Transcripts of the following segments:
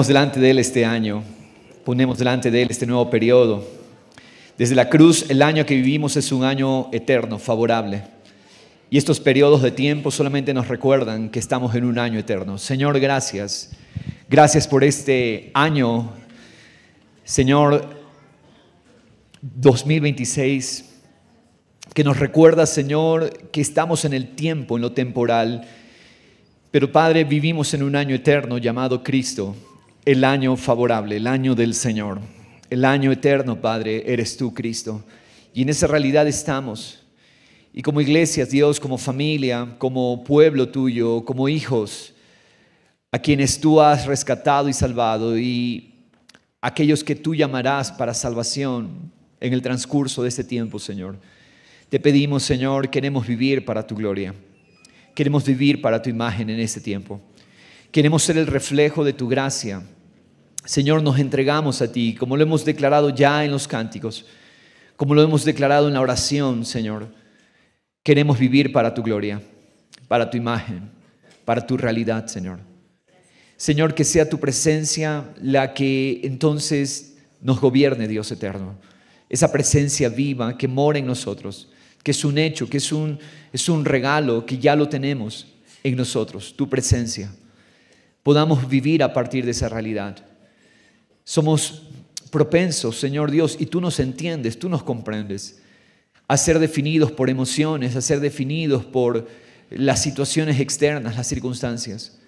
Delante de Él este año, ponemos delante de Él este nuevo periodo. Desde la cruz, el año que vivimos es un año eterno, favorable. Y estos periodos de tiempo solamente nos recuerdan que estamos en un año eterno. Señor, gracias. Gracias por este año, Señor, 2026, que nos recuerda, Señor, que estamos en el tiempo, en lo temporal. Pero, Padre, vivimos en un año eterno llamado Cristo. El año favorable, el año del Señor, el año eterno, Padre, eres tú, Cristo. Y en esa realidad estamos. Y como iglesia, Dios, como familia, como pueblo tuyo, como hijos, a quienes tú has rescatado y salvado, y aquellos que tú llamarás para salvación en el transcurso de este tiempo, Señor. Te pedimos, Señor, queremos vivir para tu gloria. Queremos vivir para tu imagen en este tiempo. Queremos ser el reflejo de tu gracia. Señor, nos entregamos a ti, como lo hemos declarado ya en los cánticos, como lo hemos declarado en la oración, Señor. Queremos vivir para tu gloria, para tu imagen, para tu realidad, Señor. Señor, que sea tu presencia la que entonces nos gobierne, Dios eterno. Esa presencia viva que mora en nosotros, que es un hecho, que es un regalo, que ya lo tenemos en nosotros, tu presencia. Podamos vivir a partir de esa realidad. Somos propensos, Señor Dios, y tú nos entiendes, tú nos comprendes, a ser definidos por emociones, a ser definidos por las situaciones externas, las circunstancias.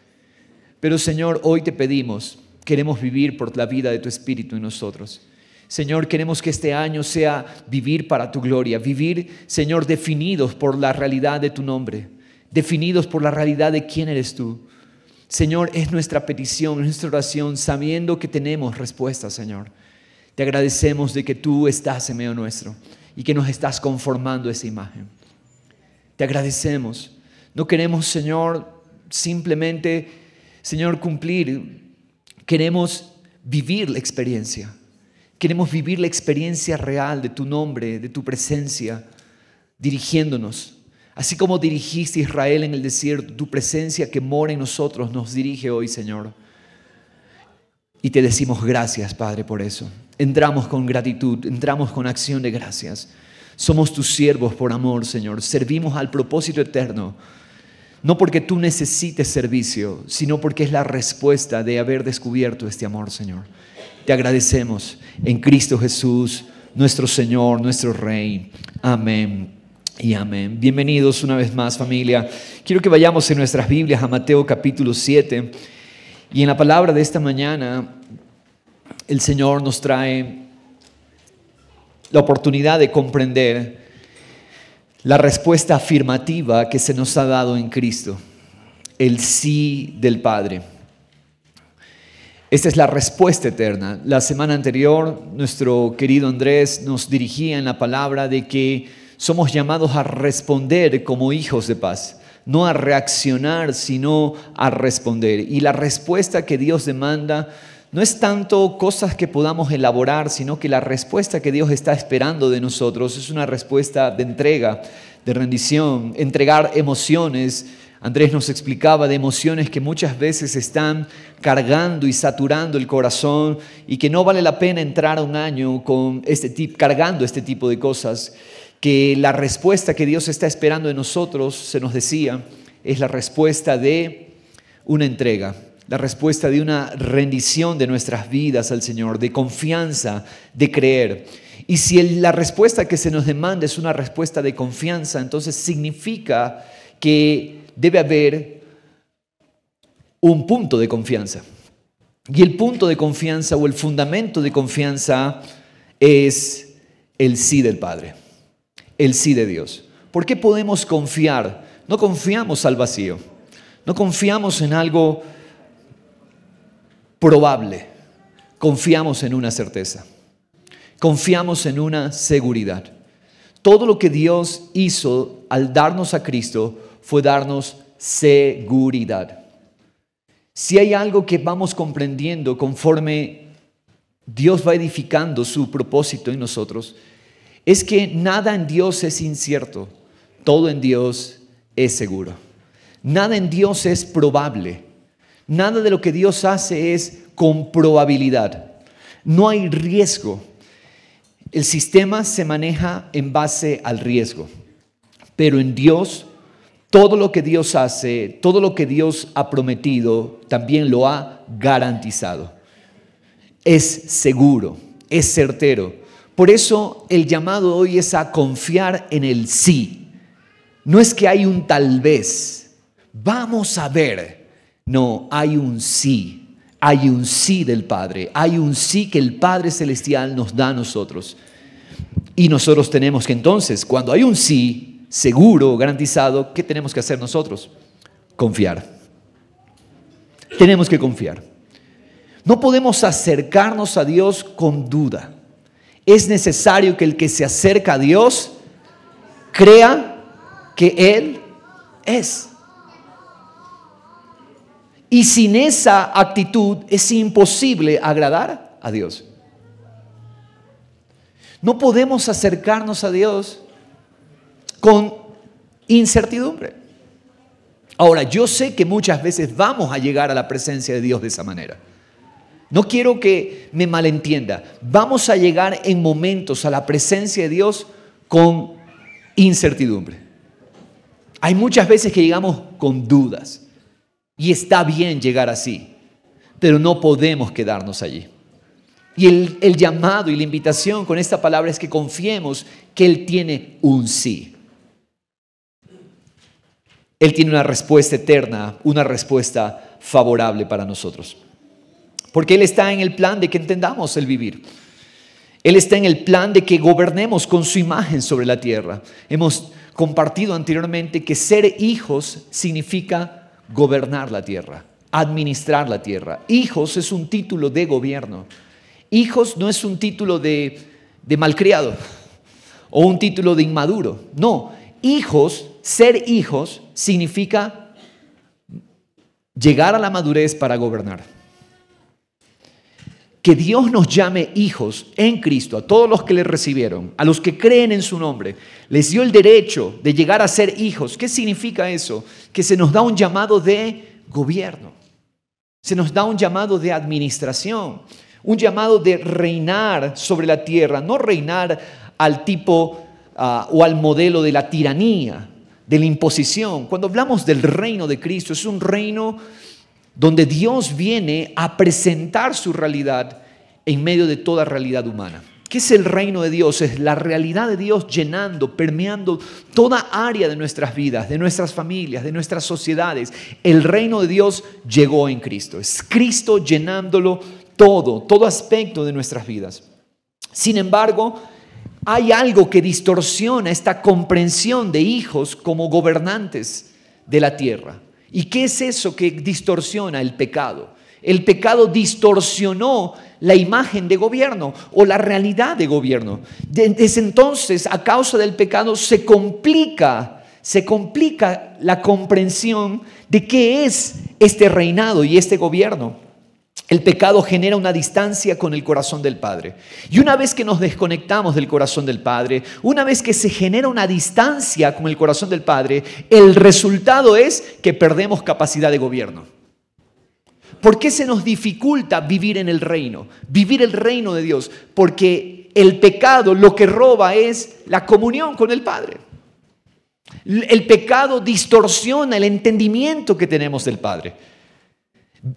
Pero, Señor, hoy te pedimos, queremos vivir por la vida de tu Espíritu en nosotros. Señor, queremos que este año sea vivir para tu gloria, vivir, Señor, definidos por la realidad de tu nombre, definidos por la realidad de quién eres tú. Señor, es nuestra petición, es nuestra oración, sabiendo que tenemos respuesta, Señor. Te agradecemos de que tú estás en medio nuestro y que nos estás conformando esa imagen. Te agradecemos. No queremos, Señor, simplemente, Señor, cumplir. Queremos vivir la experiencia. Queremos vivir la experiencia real de tu nombre, de tu presencia, dirigiéndonos. Así como dirigiste a Israel en el desierto, tu presencia que mora en nosotros nos dirige hoy, Señor. Y te decimos gracias, Padre, por eso. Entramos con gratitud, entramos con acción de gracias. Somos tus siervos por amor, Señor. Servimos al propósito eterno. No porque tú necesites servicio, sino porque es la respuesta de haber descubierto este amor, Señor. Te agradecemos en Cristo Jesús, nuestro Señor, nuestro Rey. Amén. Y amén. Bienvenidos una vez más, familia. Quiero que vayamos en nuestras Biblias a Mateo capítulo 7. Y en la palabra de esta mañana, el Señor nos trae la oportunidad de comprender la respuesta afirmativa que se nos ha dado en Cristo. El sí del Padre. Esta es la respuesta eterna. La semana anterior, nuestro querido Andrés nos dirigía en la palabra de que somos llamados a responder como hijos de paz, no a reaccionar, sino a responder. Y la respuesta que Dios demanda no es tanto cosas que podamos elaborar, sino que la respuesta que Dios está esperando de nosotros es una respuesta de entrega, de rendición, entregar emociones. Andrés nos explicaba de emociones que muchas veces están cargando y saturando el corazón y que no vale la pena entrar a un año con cargando este tipo de cosas. Que la respuesta que Dios está esperando de nosotros, se nos decía, es la respuesta de una entrega, la respuesta de una rendición de nuestras vidas al Señor, de confianza, de creer. Y si la respuesta que se nos demanda es una respuesta de confianza, entonces significa que debe haber un punto de confianza. Y el punto de confianza o el fundamento de confianza es el sí del Padre. El sí de Dios. ¿Por qué podemos confiar? No confiamos al vacío. No confiamos en algo probable. Confiamos en una certeza. Confiamos en una seguridad. Todo lo que Dios hizo al darnos a Cristo fue darnos seguridad. Si hay algo que vamos comprendiendo conforme Dios va edificando su propósito en nosotros, es que nada en Dios es incierto, todo en Dios es seguro. Nada en Dios es probable. Nada de lo que Dios hace es con probabilidad. No hay riesgo. El sistema se maneja en base al riesgo. Pero en Dios, todo lo que Dios hace, todo lo que Dios ha prometido, también lo ha garantizado. Es seguro, es certero. Por eso el llamado hoy es a confiar en el sí. No es que hay un tal vez, vamos a ver. No, hay un sí. Hay un sí del Padre, hay un sí que el Padre Celestial nos da a nosotros. Y nosotros tenemos que entonces, cuando hay un sí seguro, garantizado, ¿qué tenemos que hacer nosotros? Confiar. Tenemos que confiar. No podemos acercarnos a Dios con duda. Es necesario que el que se acerca a Dios crea que Él es. Y sin esa actitud es imposible agradar a Dios. No podemos acercarnos a Dios con incertidumbre. Ahora, yo sé que muchas veces vamos a llegar a la presencia de Dios de esa manera. No quiero que me malentienda. Vamos a llegar en momentos a la presencia de Dios con incertidumbre. Hay muchas veces que llegamos con dudas. Y está bien llegar así, pero no podemos quedarnos allí. Y el llamado y la invitación con esta palabra es que confiemos que Él tiene un sí. Él tiene una respuesta eterna, una respuesta favorable para nosotros. Porque Él está en el plan de que entendamos el vivir. Él está en el plan de que gobernemos con su imagen sobre la tierra. Hemos compartido anteriormente que ser hijos significa gobernar la tierra, administrar la tierra. Hijos es un título de gobierno. Hijos no es un título de malcriado o un título de inmaduro. No, hijos, ser hijos significa llegar a la madurez para gobernar. Que Dios nos llame hijos en Cristo, a todos los que le recibieron, a los que creen en su nombre, les dio el derecho de llegar a ser hijos. ¿Qué significa eso? Que se nos da un llamado de gobierno, se nos da un llamado de administración, un llamado de reinar sobre la tierra, no reinar al tipo o al modelo de la tiranía, de la imposición. Cuando hablamos del reino de Cristo, es un reino donde Dios viene a presentar su realidad en medio de toda realidad humana. ¿Qué es el reino de Dios? Es la realidad de Dios llenando, permeando toda área de nuestras vidas, de nuestras familias, de nuestras sociedades. El reino de Dios llegó en Cristo. Es Cristo llenándolo todo aspecto de nuestras vidas. Sin embargo, hay algo que distorsiona esta comprensión de hijos como gobernantes de la tierra. ¿Y qué es eso que distorsiona? El pecado. El pecado distorsionó la imagen de gobierno o la realidad de gobierno. Desde entonces, a causa del pecado, se complica la comprensión de qué es este reinado y este gobierno. El pecado genera una distancia con el corazón del Padre. Y una vez que nos desconectamos del corazón del Padre, una vez que se genera una distancia con el corazón del Padre, el resultado es que perdemos capacidad de gobierno. ¿Por qué se nos dificulta vivir en el reino? Vivir el reino de Dios. Porque el pecado lo que roba es la comunión con el Padre. El pecado distorsiona el entendimiento que tenemos del Padre.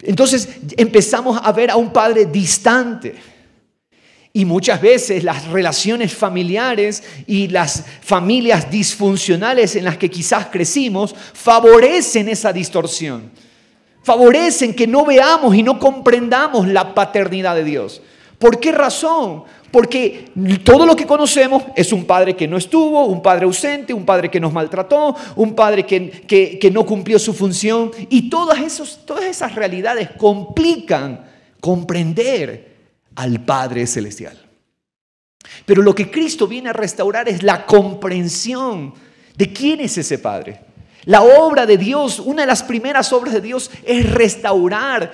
Entonces empezamos a ver a un Padre distante. Y muchas veces las relaciones familiares y las familias disfuncionales en las que quizás crecimos favorecen esa distorsión. Favorecen que no veamos y no comprendamos la paternidad de Dios. ¿Por qué razón? Porque todo lo que conocemos es un padre que no estuvo, un padre ausente, un padre que nos maltrató, un padre que no cumplió su función. Y todas esas realidades complican comprender al Padre Celestial. Pero lo que Cristo viene a restaurar es la comprensión de quién es ese Padre. La obra de Dios, una de las primeras obras de Dios es restaurar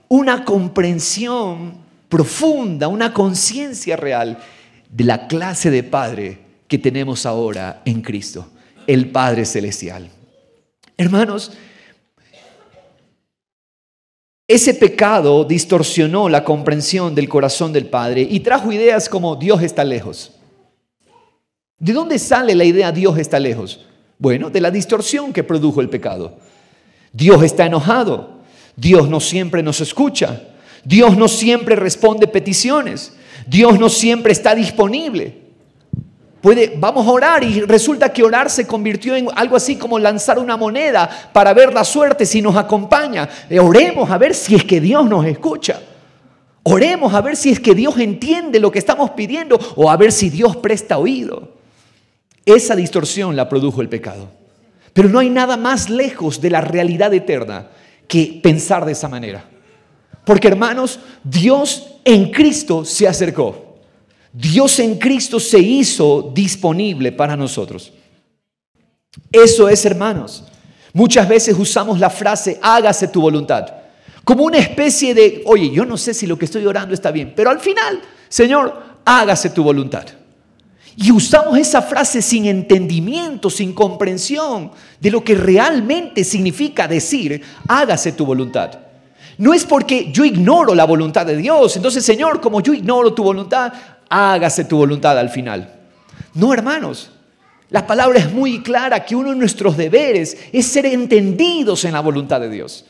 una comprensión profunda, una conciencia real de la clase de Padre que tenemos ahora en Cristo, el Padre Celestial. Hermanos, ese pecado distorsionó la comprensión del corazón del Padre y trajo ideas como Dios está lejos. ¿De dónde sale la idea Dios está lejos? Bueno, de la distorsión que produjo el pecado. Dios está enojado. Dios no siempre nos escucha. Dios no siempre responde peticiones. Dios no siempre está disponible. Vamos a orar y resulta que orar se convirtió en algo así como lanzar una moneda para ver la suerte si nos acompaña. Oremos a ver si es que Dios nos escucha. Oremos a ver si es que Dios entiende lo que estamos pidiendo o a ver si Dios presta oído. Esa distorsión la produjo el pecado. Pero no hay nada más lejos de la realidad eterna que pensar de esa manera. Porque, hermanos, Dios en Cristo se acercó. Dios en Cristo se hizo disponible para nosotros. Eso es, hermanos. Muchas veces usamos la frase, hágase tu voluntad, como una especie de, oye, yo no sé si lo que estoy orando está bien, pero al final, Señor, hágase tu voluntad. Y usamos esa frase sin entendimiento, sin comprensión de lo que realmente significa decir, hágase tu voluntad. No es porque yo ignoro la voluntad de Dios. Entonces, Señor, como yo ignoro tu voluntad, hágase tu voluntad al final. No, hermanos. La palabra es muy clara que uno de nuestros deberes es ser entendidos en la voluntad de Dios.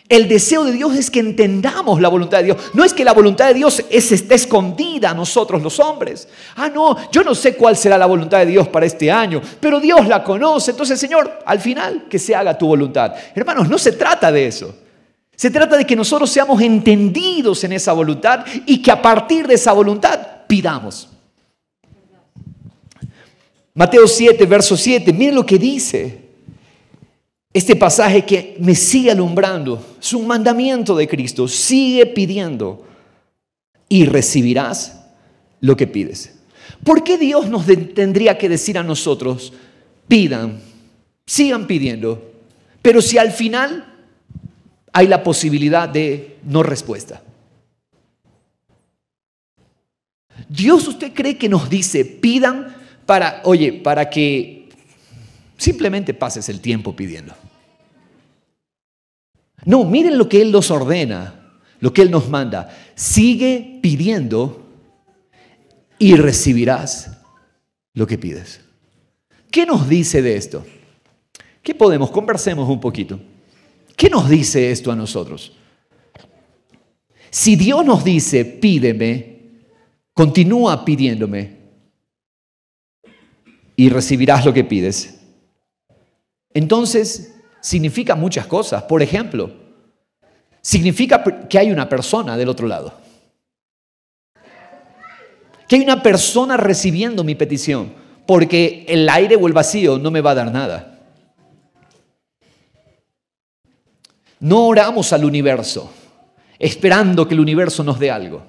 El deseo de Dios es que entendamos la voluntad de Dios. No es que la voluntad de Dios esté escondida a nosotros los hombres. No, yo no sé cuál será la voluntad de Dios para este año, pero Dios la conoce. Entonces, Señor, al final, que se haga tu voluntad. Hermanos, no se trata de eso. Se trata de que nosotros seamos entendidos en esa voluntad y que a partir de esa voluntad pidamos. Mateo 7, verso 7, miren lo que dice. Este pasaje que me sigue alumbrando, es un mandamiento de Cristo. Sigue pidiendo y recibirás lo que pides. ¿Por qué Dios nos tendría que decir a nosotros, pidan, sigan pidiendo, pero si al final hay la posibilidad de no respuesta? Dios, ¿usted cree que nos dice, pidan para que simplemente pases el tiempo pidiendo? No, miren lo que Él nos ordena, lo que Él nos manda. Sigue pidiendo y recibirás lo que pides. ¿Qué nos dice de esto? ¿Qué podemos? Conversemos un poquito. ¿Qué nos dice esto a nosotros? Si Dios nos dice, pídeme, continúa pidiéndome y recibirás lo que pides, entonces significa muchas cosas. Por ejemplo, significa que hay una persona del otro lado. Que hay una persona recibiendo mi petición, porque el aire o el vacío no me va a dar nada. No oramos al universo esperando que el universo nos dé algo.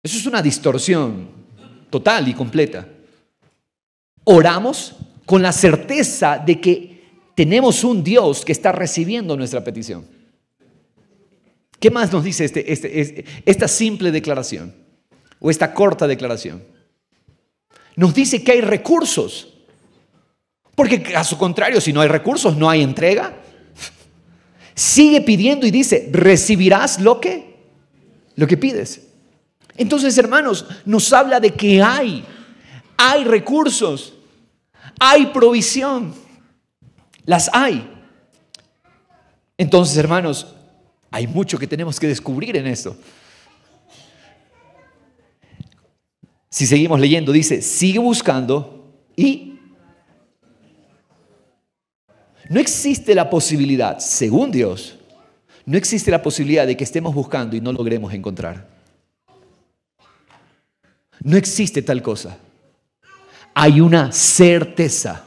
Eso es una distorsión total y completa. Oramos con la certeza de que tenemos un Dios que está recibiendo nuestra petición. ¿Qué más nos dice esta simple declaración o esta corta declaración? Nos dice que hay recursos. Porque caso contrario, si no hay recursos, no hay entrega. Sigue pidiendo y dice, recibirás lo que pides. Entonces, hermanos, nos habla de que hay recursos, hay provisión, las hay. Entonces, hermanos, hay mucho que tenemos que descubrir en esto. Si seguimos leyendo, dice, sigue buscando y no existe la posibilidad, según Dios, no existe la posibilidad de que estemos buscando y no logremos encontrar. No existe tal cosa. Hay una certeza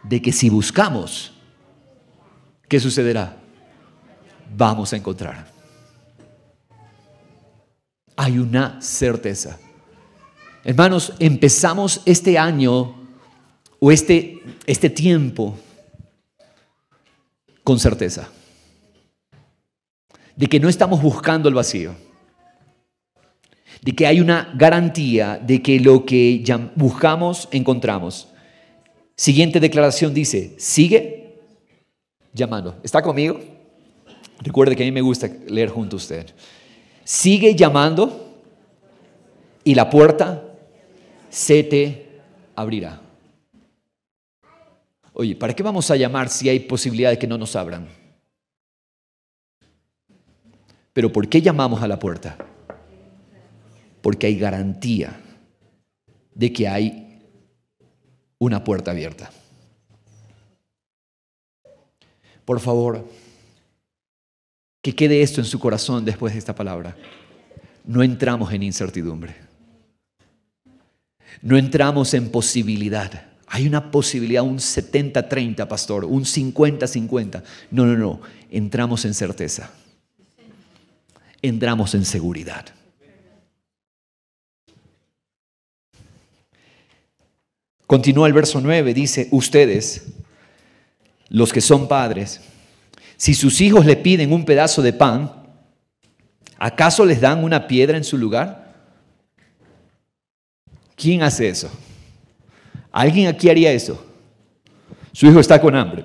de que si buscamos, ¿qué sucederá? Vamos a encontrar. Hay una certeza. Hermanos, empezamos este año o este tiempo con certeza de que no estamos buscando el vacío, de que hay una garantía de que lo que buscamos, encontramos. Siguiente declaración dice, sigue llamando. ¿Está conmigo? Recuerde que a mí me gusta leer junto a usted. Sigue llamando y la puerta se te abrirá. Oye, ¿para qué vamos a llamar si hay posibilidad de que no nos abran? Pero ¿por qué llamamos a la puerta? Porque hay garantía de que hay una puerta abierta. Por favor, que quede esto en su corazón después de esta palabra. No entramos en incertidumbre. No entramos en posibilidad. Hay una posibilidad, un 70-30, pastor, un 50-50. No. Entramos en certeza. Entramos en seguridad. Continúa el verso 9, dice, ustedes, los que son padres, si sus hijos le piden un pedazo de pan, ¿acaso les dan una piedra en su lugar? ¿Quién hace eso? ¿Alguien aquí haría eso? Su hijo está con hambre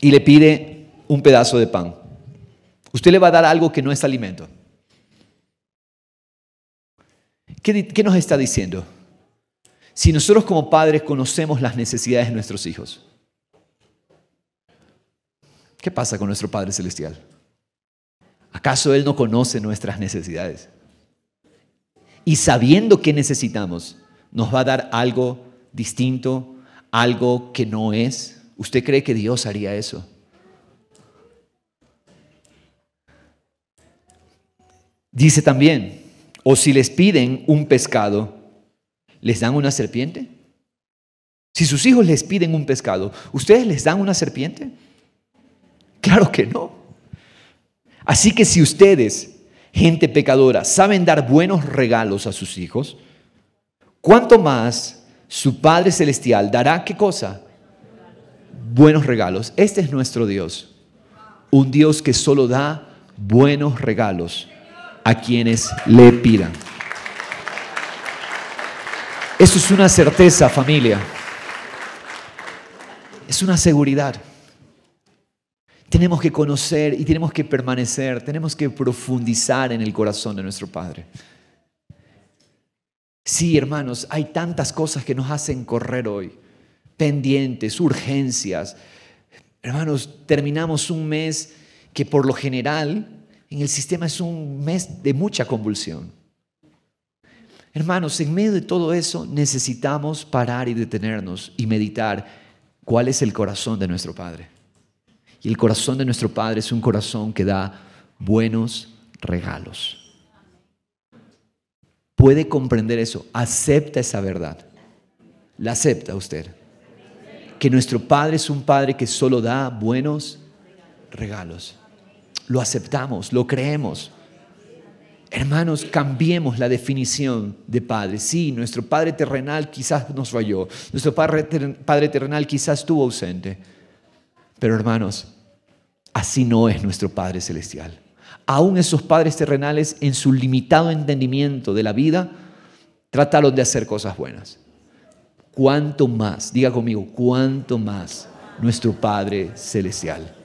y le pide un pedazo de pan. Usted le va a dar algo que no es alimento. ¿Qué nos está diciendo? Si nosotros como padres conocemos las necesidades de nuestros hijos, ¿qué pasa con nuestro Padre Celestial? ¿Acaso Él no conoce nuestras necesidades? Y sabiendo qué necesitamos, ¿nos va a dar algo distinto, algo que no es? ¿Usted cree que Dios haría eso? Dice también, o si les piden un pescado, ¿les dan una serpiente? Si sus hijos les piden un pescado, ¿ustedes les dan una serpiente? Claro que no. Así que si ustedes, gente pecadora, saben dar buenos regalos a sus hijos, ¿cuánto más su Padre Celestial dará qué cosa? Buenos regalos. Este es nuestro Dios. Un Dios que solo da buenos regalos a quienes le pidan. Eso es una certeza, familia. Es una seguridad. Tenemos que conocer y tenemos que permanecer, tenemos que profundizar en el corazón de nuestro Padre. Sí, hermanos, hay tantas cosas que nos hacen correr hoy. Pendientes, urgencias. Hermanos, terminamos un mes que por lo general en el sistema es un mes de mucha convulsión. Hermanos, en medio de todo eso necesitamos parar y detenernos y meditar cuál es el corazón de nuestro Padre. Y el corazón de nuestro Padre es un corazón que da buenos regalos. ¿Puede comprender eso? ¿Acepta esa verdad? ¿La acepta usted? Que nuestro Padre es un Padre que solo da buenos regalos. Lo aceptamos, lo creemos. Hermanos, cambiemos la definición de Padre. Sí, nuestro Padre terrenal quizás nos falló. Nuestro Padre terrenal quizás estuvo ausente. Pero hermanos, así no es nuestro Padre Celestial. Aún esos padres terrenales, en su limitado entendimiento de la vida, trataron de hacer cosas buenas. ¿Cuánto más? Diga conmigo, ¿cuánto más nuestro Padre Celestial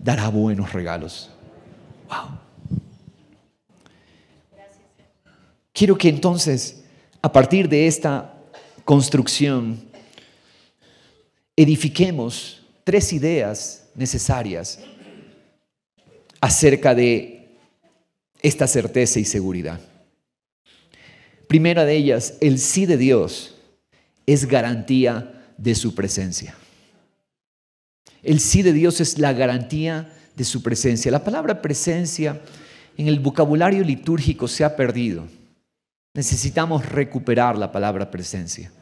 dará buenos regalos? Wow. Quiero que entonces, a partir de esta construcción, edifiquemos 3 ideas necesarias acerca de esta certeza y seguridad. Primera de ellas, el sí de Dios es garantía de su presencia. El sí de Dios es la garantía de su presencia. La palabra presencia en el vocabulario litúrgico se ha perdido. Necesitamos recuperar la palabra presencia.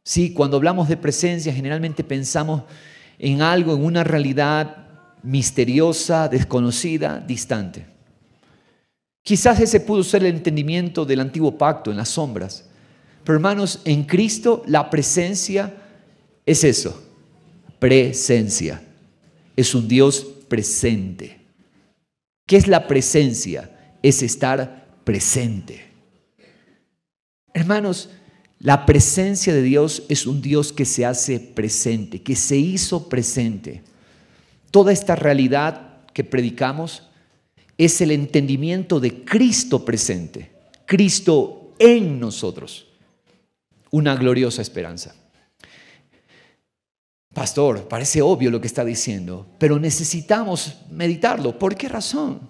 Sí, cuando hablamos de presencia, generalmente pensamos en algo, en una realidad misteriosa, desconocida, distante. Quizás ese pudo ser el entendimiento del antiguo pacto en las sombras. Pero hermanos, en Cristo la presencia es eso, presencia. Es un Dios presente. ¿Qué es la presencia? Es estar presente. Hermanos, la presencia de Dios es un Dios que se hace presente, que se hizo presente. toda esta realidad que predicamos es el entendimiento de Cristo presente, Cristo en nosotros. Una gloriosa esperanza. Pastor, parece obvio lo que está diciendo, pero necesitamos meditarlo. ¿Por qué razón?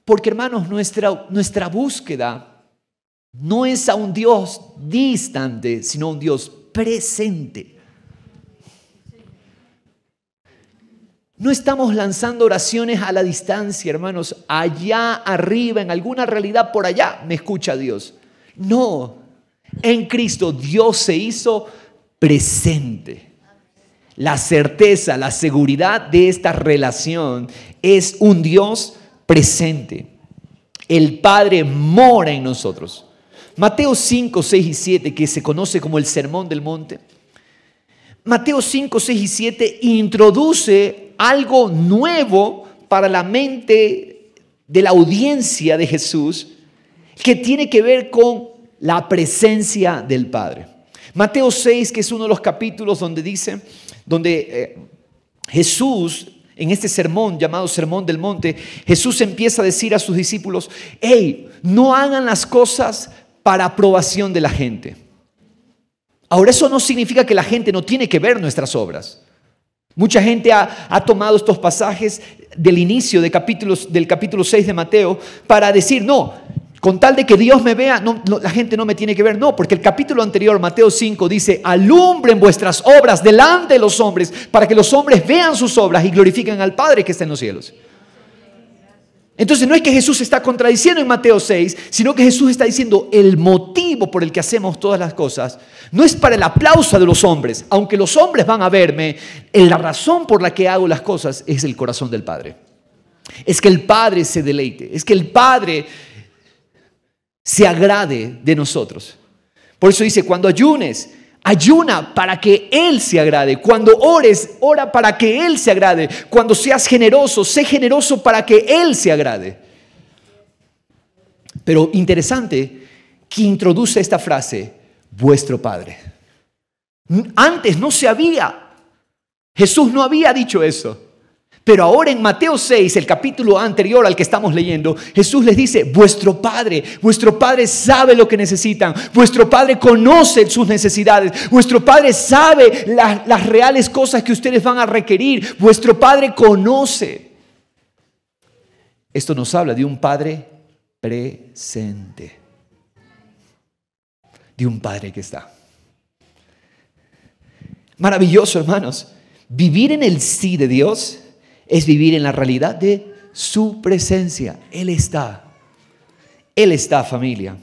Porque, hermanos, nuestra búsqueda no es a un Dios distante, sino a un Dios presente. No estamos lanzando oraciones a la distancia, hermanos, allá arriba, en alguna realidad por allá, me escucha Dios. No, en Cristo Dios se hizo presente. La certeza, la seguridad de esta relación es un Dios presente. El Padre mora en nosotros. Mateo 5, 6 y 7, que se conoce como el Sermón del Monte. Mateo 5, 6 y 7 introduce algo nuevo para la mente de la audiencia de Jesús, que tiene que ver con la presencia del Padre. Mateo 6, que es uno de los capítulos donde Jesús, en este sermón llamado Sermón del Monte, Jesús empieza a decir a sus discípulos: hey, no hagan las cosas para aprobación de la gente. Ahora, eso no significa que la gente no tiene que ver nuestras obras. Mucha gente ha tomado estos pasajes del inicio del capítulo 6 de Mateo para decir: no, con tal de que Dios me vea, la gente no me tiene que ver. No, porque el capítulo anterior, Mateo 5, dice: alumbren vuestras obras delante de los hombres, para que los hombres vean sus obras y glorifiquen al Padre que está en los cielos. Entonces no es que Jesús está contradiciendo en Mateo 6, sino que Jesús está diciendo: el motivo por el que hacemos todas las cosas no es para el aplauso de los hombres, aunque los hombres van a verme, la razón por la que hago las cosas es el corazón del Padre. Es que el Padre se deleite, es que el Padre se agrade de nosotros. Por eso dice: cuando ayunes, ayuna para que Él se agrade. Cuando ores, ora para que Él se agrade. Cuando seas generoso, sé generoso para que Él se agrade. Pero interesante que introduce esta frase: vuestro Padre. Antes no se había. Jesús no había dicho eso. Pero ahora en Mateo 6, el capítulo anterior al que estamos leyendo, Jesús les dice: vuestro Padre sabe lo que necesitan, vuestro Padre conoce sus necesidades, vuestro Padre sabe las reales cosas que ustedes van a requerir, vuestro Padre conoce. Esto nos habla de un Padre presente, de un Padre que está. Maravilloso, hermanos. Vivir en el sí de Dios es vivir en la realidad de su presencia. Él está, familia.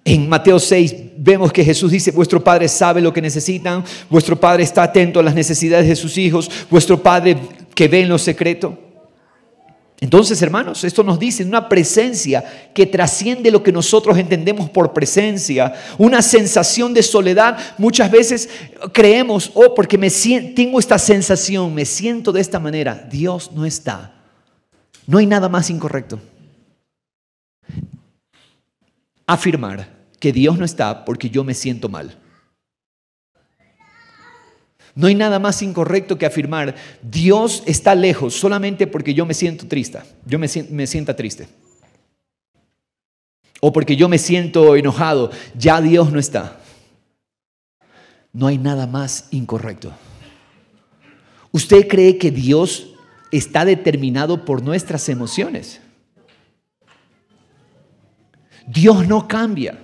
En Mateo 6 vemos que Jesús dice: vuestro Padre sabe lo que necesitan, vuestro Padre está atento a las necesidades de sus hijos, vuestro Padre que ve en lo secreto. Entonces, hermanos, esto nos dice una presencia que trasciende lo que nosotros entendemos por presencia, una sensación de soledad. Muchas veces creemos: porque tengo esta sensación, me siento de esta manera. Dios no está. No hay nada más incorrecto. Afirmar que Dios no está porque yo me siento mal. No hay nada más incorrecto que afirmar: Dios está lejos solamente porque yo me siento triste, me sienta triste. O porque yo me siento enojado, ya Dios no está. No hay nada más incorrecto. ¿Usted cree que Dios está determinado por nuestras emociones? Dios no cambia.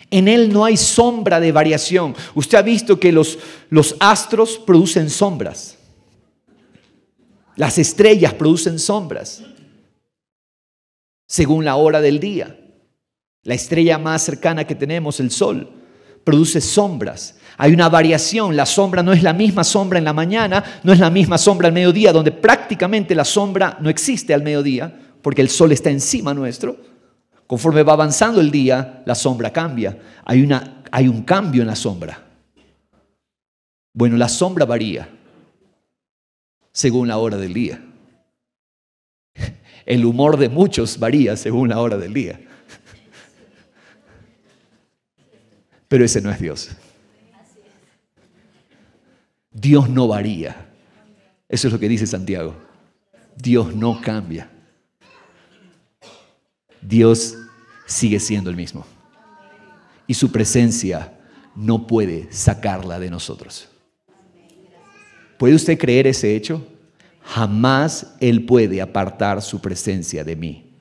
En Él no hay sombra de variación. Usted ha visto que los astros producen sombras. Las estrellas producen sombras según la hora del día. La estrella más cercana que tenemos, el Sol, produce sombras. Hay una variación. La sombra no es la misma sombra en la mañana, no es la misma sombra al mediodía, donde prácticamente la sombra no existe al mediodía porque el Sol está encima nuestro. Conforme va avanzando el día, la sombra cambia. Hay un cambio en la sombra. Bueno, la sombra varía según la hora del día. El humor de muchos varía según la hora del día. Pero ese no es Dios. Dios no varía. Eso es lo que dice Santiago. Dios no cambia. Dios sigue siendo el mismo. Y su presencia no puede sacarla de nosotros. ¿Puede usted creer ese hecho? Jamás Él puede apartar su presencia de mí.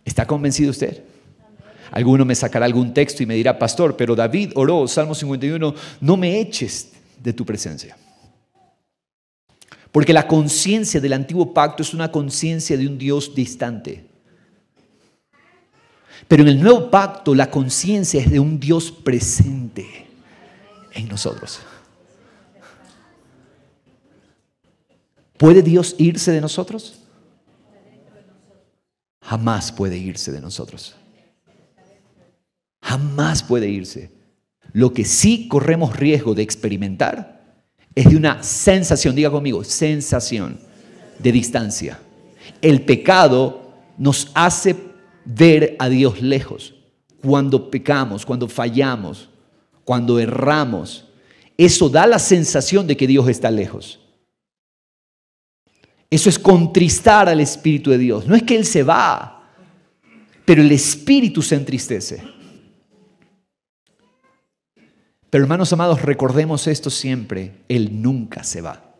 ¿Está convencido usted? Alguno me sacará algún texto y me dirá, pastor, pero David oró, Salmo 51, no me eches de tu presencia. Porque la conciencia del antiguo pacto es una conciencia de un Dios distante. Pero en el nuevo pacto la conciencia es de un Dios presente en nosotros. ¿Puede Dios irse de nosotros? Jamás puede irse de nosotros. Jamás puede irse. Lo que sí corremos riesgo de experimentar es de una sensación, diga conmigo, sensación de distancia. El pecado nos hace ver a Dios lejos. Cuando pecamos, cuando fallamos, cuando erramos, eso da la sensación de que Dios está lejos. Eso es contristar al Espíritu de Dios. No es que Él se va, pero el Espíritu se entristece. Pero hermanos amados, recordemos esto siempre. Él nunca se va.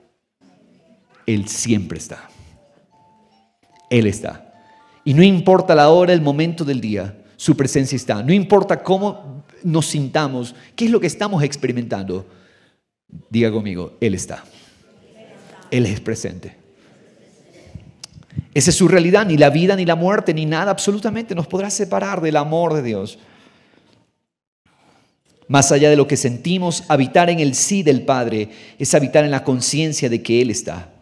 Él siempre está. Él está. Y no importa la hora, el momento del día, su presencia está. No importa cómo nos sintamos, qué es lo que estamos experimentando. Diga conmigo, Él está. Él es presente. Esa es su realidad. Ni la vida, ni la muerte, ni nada absolutamente nos podrá separar del amor de Dios. Más allá de lo que sentimos, habitar en el sí del Padre es habitar en la conciencia de que Él está.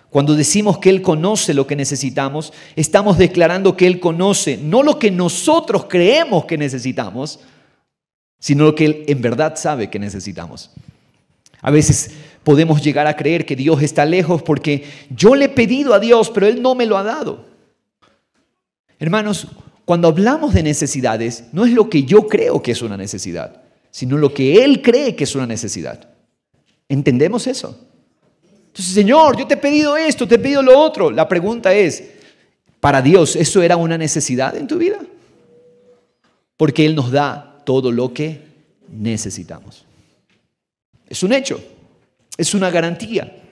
Cuando decimos que Él conoce lo que necesitamos, estamos declarando que Él conoce no lo que nosotros creemos que necesitamos, sino lo que Él en verdad sabe que necesitamos. A veces podemos llegar a creer que Dios está lejos porque yo le he pedido a Dios, pero Él no me lo ha dado. Hermanos, cuando hablamos de necesidades, no es lo que yo creo que es una necesidad, sino lo que Él cree que es una necesidad. ¿Entendemos eso? Entonces, Señor, yo te he pedido esto, te he pedido lo otro. La pregunta es, para Dios, ¿eso era una necesidad en tu vida? Porque Él nos da todo lo que necesitamos. Es un hecho, es una garantía.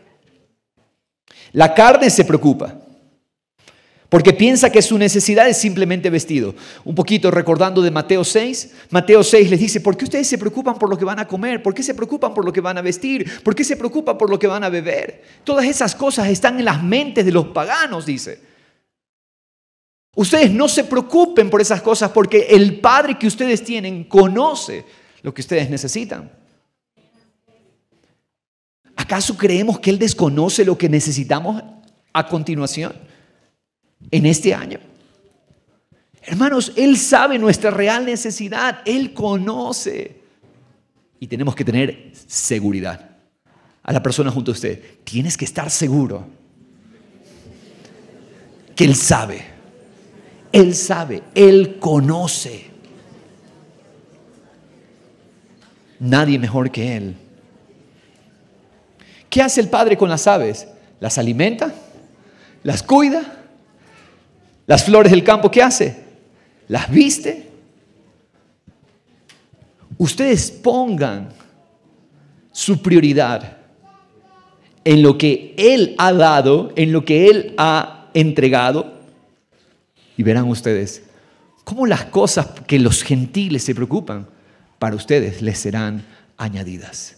La carne se preocupa porque piensa que su necesidad es simplemente vestido. Un poquito recordando de Mateo 6. Mateo 6 les dice, ¿por qué ustedes se preocupan por lo que van a comer? ¿Por qué se preocupan por lo que van a vestir? ¿Por qué se preocupan por lo que van a beber? Todas esas cosas están en las mentes de los paganos, dice. Ustedes no se preocupen por esas cosas porque el Padre que ustedes tienen conoce lo que ustedes necesitan. ¿Acaso creemos que Él desconoce lo que necesitamos a continuación? En este año. Hermanos, Él sabe nuestra real necesidad. Él conoce. Y tenemos que tener seguridad. A la persona junto a usted, tienes que estar seguro que Él sabe. Él sabe. Él conoce. Nadie mejor que Él. ¿Qué hace el Padre con las aves? ¿Las alimenta? ¿Las cuida? Las flores del campo, ¿qué hace? Las viste. Ustedes pongan su prioridad en lo que Él ha dado, en lo que Él ha entregado, y verán ustedes cómo las cosas que los gentiles se preocupan, para ustedes les serán añadidas.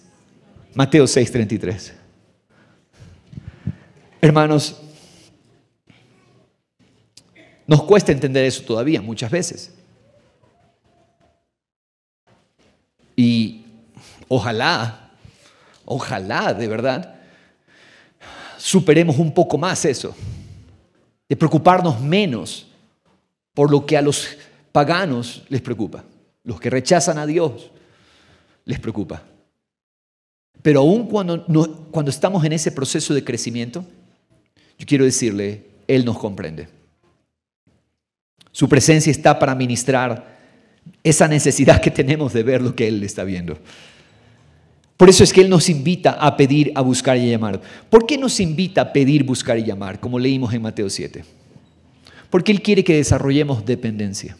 Mateo 6:33. Hermanos, nos cuesta entender eso todavía muchas veces. Y ojalá de verdad, superemos un poco más eso, de preocuparnos menos por lo que a los paganos les preocupa, los que rechazan a Dios les preocupa. Pero aún cuando estamos en ese proceso de crecimiento, yo quiero decirle, Él nos comprende. Su presencia está para ministrar esa necesidad que tenemos de ver lo que Él está viendo. Por eso es que Él nos invita a pedir, a buscar y a llamar. ¿Por qué nos invita a pedir, buscar y llamar? Como leímos en Mateo 7. Porque Él quiere que desarrollemos dependencia.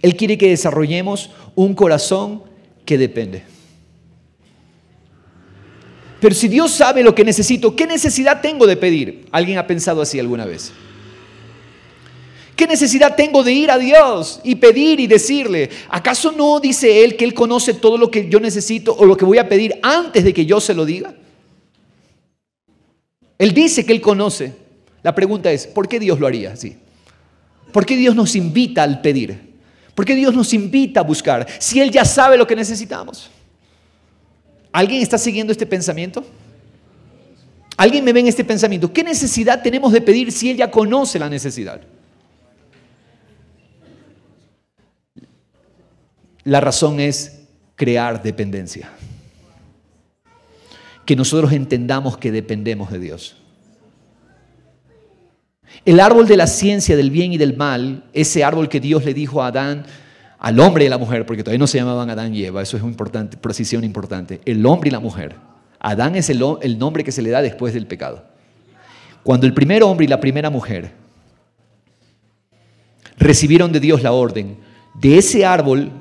Él quiere que desarrollemos un corazón que depende. Pero si Dios sabe lo que necesito, ¿qué necesidad tengo de pedir? ¿Alguien ha pensado así alguna vez? ¿Qué necesidad tengo de ir a Dios y pedir y decirle? ¿Acaso no dice Él que Él conoce todo lo que yo necesito o lo que voy a pedir antes de que yo se lo diga? Él dice que Él conoce. La pregunta es, ¿por qué Dios lo haría así? ¿Por qué Dios nos invita al pedir? ¿Por qué Dios nos invita a buscar si Él ya sabe lo que necesitamos? ¿Alguien está siguiendo este pensamiento? ¿Alguien me ve en este pensamiento? ¿Qué necesidad tenemos de pedir si Él ya conoce la necesidad? La razón es crear dependencia. Que nosotros entendamos que dependemos de Dios. El árbol de la ciencia del bien y del mal, ese árbol que Dios le dijo a Adán, al hombre y a la mujer, porque todavía no se llamaban Adán y Eva, eso es importante, precisión importante, el hombre y la mujer. Adán es el nombre que se le da después del pecado. Cuando el primer hombre y la primera mujer recibieron de Dios la orden, de ese árbol,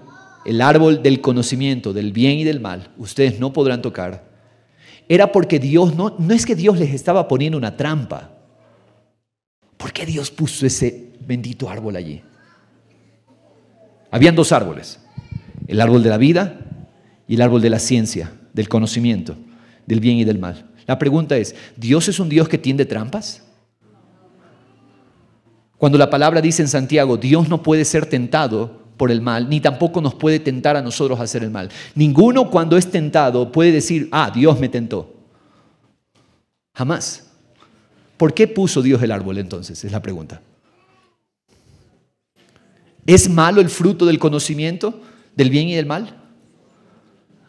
el árbol del conocimiento del bien y del mal, ustedes no podrán tocar, era porque Dios, no es que Dios les estaba poniendo una trampa. ¿Por qué Dios puso ese bendito árbol allí? Habían dos árboles, el árbol de la vida y el árbol de la ciencia, del conocimiento, del bien y del mal. La pregunta es, ¿Dios es un Dios que tiende trampas? Cuando la palabra dice en Santiago, Dios no puede ser tentado por el mal, ni tampoco nos puede tentar a nosotros a hacer el mal. Ninguno cuando es tentado puede decir, Dios me tentó. Jamás. ¿Por qué puso Dios el árbol entonces? Es la pregunta. ¿Es malo el fruto del conocimiento del bien y del mal?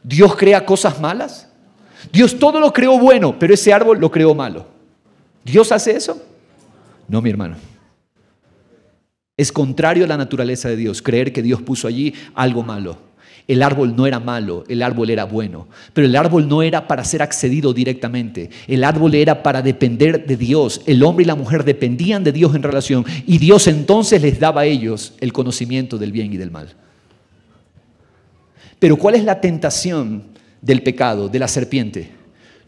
¿Dios crea cosas malas? Dios todo lo creó bueno, pero ese árbol lo creó malo. ¿Dios hace eso? No, mi hermano. Es contrario a la naturaleza de Dios creer que Dios puso allí algo malo. El árbol no era malo, el árbol era bueno, pero el árbol no era para ser accedido directamente. El árbol era para depender de Dios. El hombre y la mujer dependían de Dios en relación y Dios entonces les daba a ellos el conocimiento del bien y del mal. Pero ¿cuál es la tentación del pecado, de la serpiente?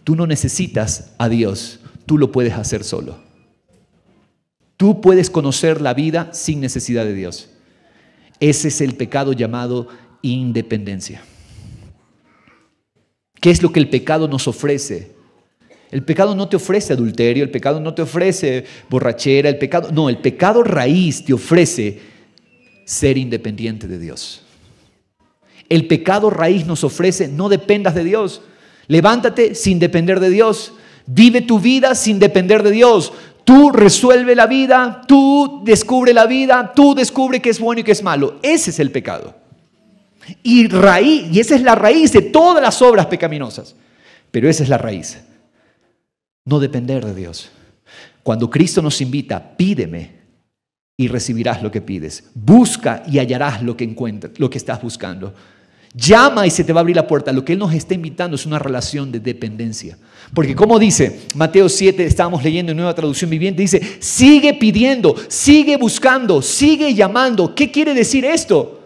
Tú no necesitas a Dios, tú lo puedes hacer solo. Tú puedes conocer la vida sin necesidad de Dios. Ese es el pecado llamado independencia. ¿Qué es lo que el pecado nos ofrece? El pecado no te ofrece adulterio, el pecado no te ofrece borrachera, el pecado raíz te ofrece ser independiente de Dios. El pecado raíz nos ofrece no dependas de Dios. Levántate sin depender de Dios. Vive tu vida sin depender de Dios. Tú resuelve la vida, tú descubre la vida, tú descubre qué es bueno y qué es malo. Ese es el pecado. Y esa es la raíz de todas las obras pecaminosas. Pero esa es la raíz. No depender de Dios. Cuando Cristo nos invita, pídeme y recibirás lo que pides. Busca y hallarás lo que encuentras, lo que estás buscando. Llama y se te va a abrir la puerta. Lo que Él nos está invitando es una relación de dependencia. Porque como dice Mateo 7, estábamos leyendo en Nueva Traducción Viviente, dice, sigue pidiendo, sigue buscando, sigue llamando. ¿Qué quiere decir esto?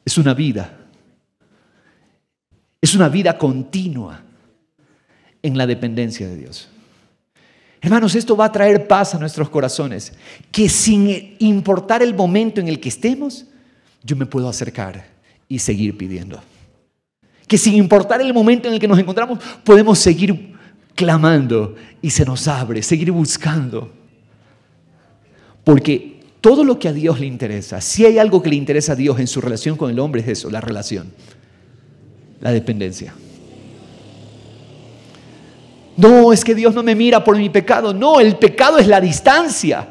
Es una vida. Es una vida continua en la dependencia de Dios. Hermanos, esto va a traer paz a nuestros corazones. Que sin importar el momento en el que estemos, yo me puedo acercar y seguir pidiendo. Que sin importar el momento en el que nos encontramos, podemos seguir clamando y se nos abre, seguir buscando. Porque todo lo que a Dios le interesa, si hay algo que le interesa a Dios en su relación con el hombre, es eso, la relación, la dependencia. No, es que Dios no me mira por mi pecado. No, el pecado es la distancia.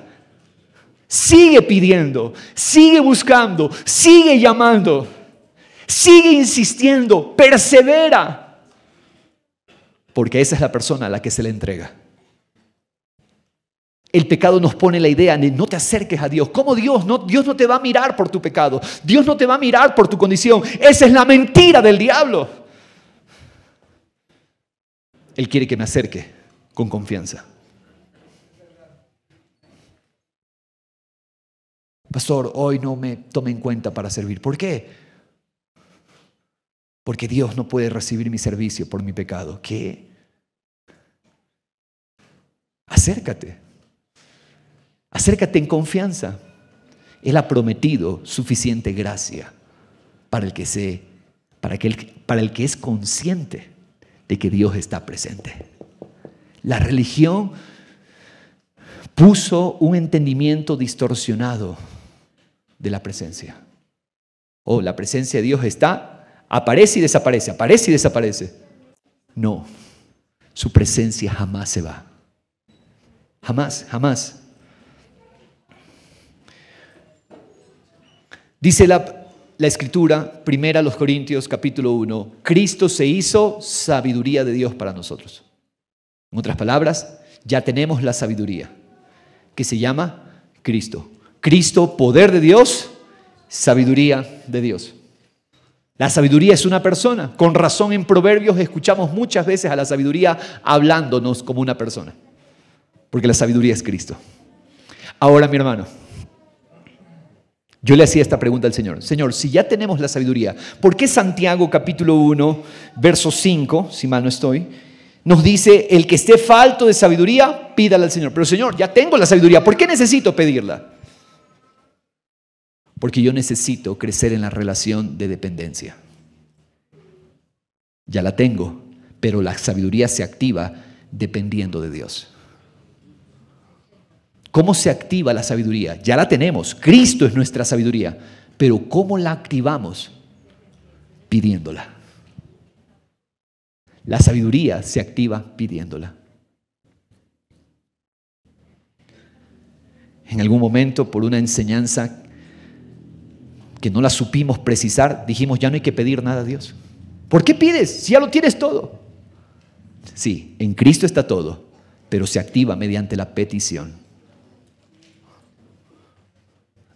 Sigue pidiendo, sigue buscando, sigue llamando. Sigue insistiendo, persevera, porque esa es la persona a la que se le entrega. El pecado nos pone la idea de no te acerques a Dios. ¿Cómo Dios? No, Dios no te va a mirar por tu pecado. Dios no te va a mirar por tu condición. Esa es la mentira del diablo. Él quiere que me acerque con confianza. Pastor, hoy no me tome en cuenta para servir. ¿Por qué? Porque Dios no puede recibir mi servicio por mi pecado. ¿Qué? Acércate. Acércate en confianza. Él ha prometido suficiente gracia para el que es consciente de que Dios está presente. La religión puso un entendimiento distorsionado de la presencia. Oh, la presencia de Dios está, aparece y desaparece, aparece y desaparece. No, su presencia jamás se va. Jamás, jamás. Dice la Escritura, 1 Corintios capítulo 1, Cristo se hizo sabiduría de Dios para nosotros. En otras palabras, ya tenemos la sabiduría, que se llama Cristo. Cristo, poder de Dios, sabiduría de Dios. La sabiduría es una persona. Con razón en Proverbios escuchamos muchas veces a la sabiduría hablándonos como una persona. Porque la sabiduría es Cristo. Ahora, mi hermano, yo le hacía esta pregunta al Señor. Señor, si ya tenemos la sabiduría, ¿por qué Santiago capítulo 1, verso 5, si mal no estoy, nos dice, el que esté falto de sabiduría, pídala al Señor? Pero Señor, ya tengo la sabiduría, ¿por qué necesito pedirla? Porque yo necesito crecer en la relación de dependencia. Ya la tengo, pero la sabiduría se activa dependiendo de Dios. ¿Cómo se activa la sabiduría? Ya la tenemos. Cristo es nuestra sabiduría. Pero ¿cómo la activamos? Pidiéndola. La sabiduría se activa pidiéndola. En algún momento, por una enseñanza que no la supimos precisar, dijimos, ya no hay que pedir nada a Dios. ¿Por qué pides si ya lo tienes todo? Sí, en Cristo está todo, pero se activa mediante la petición.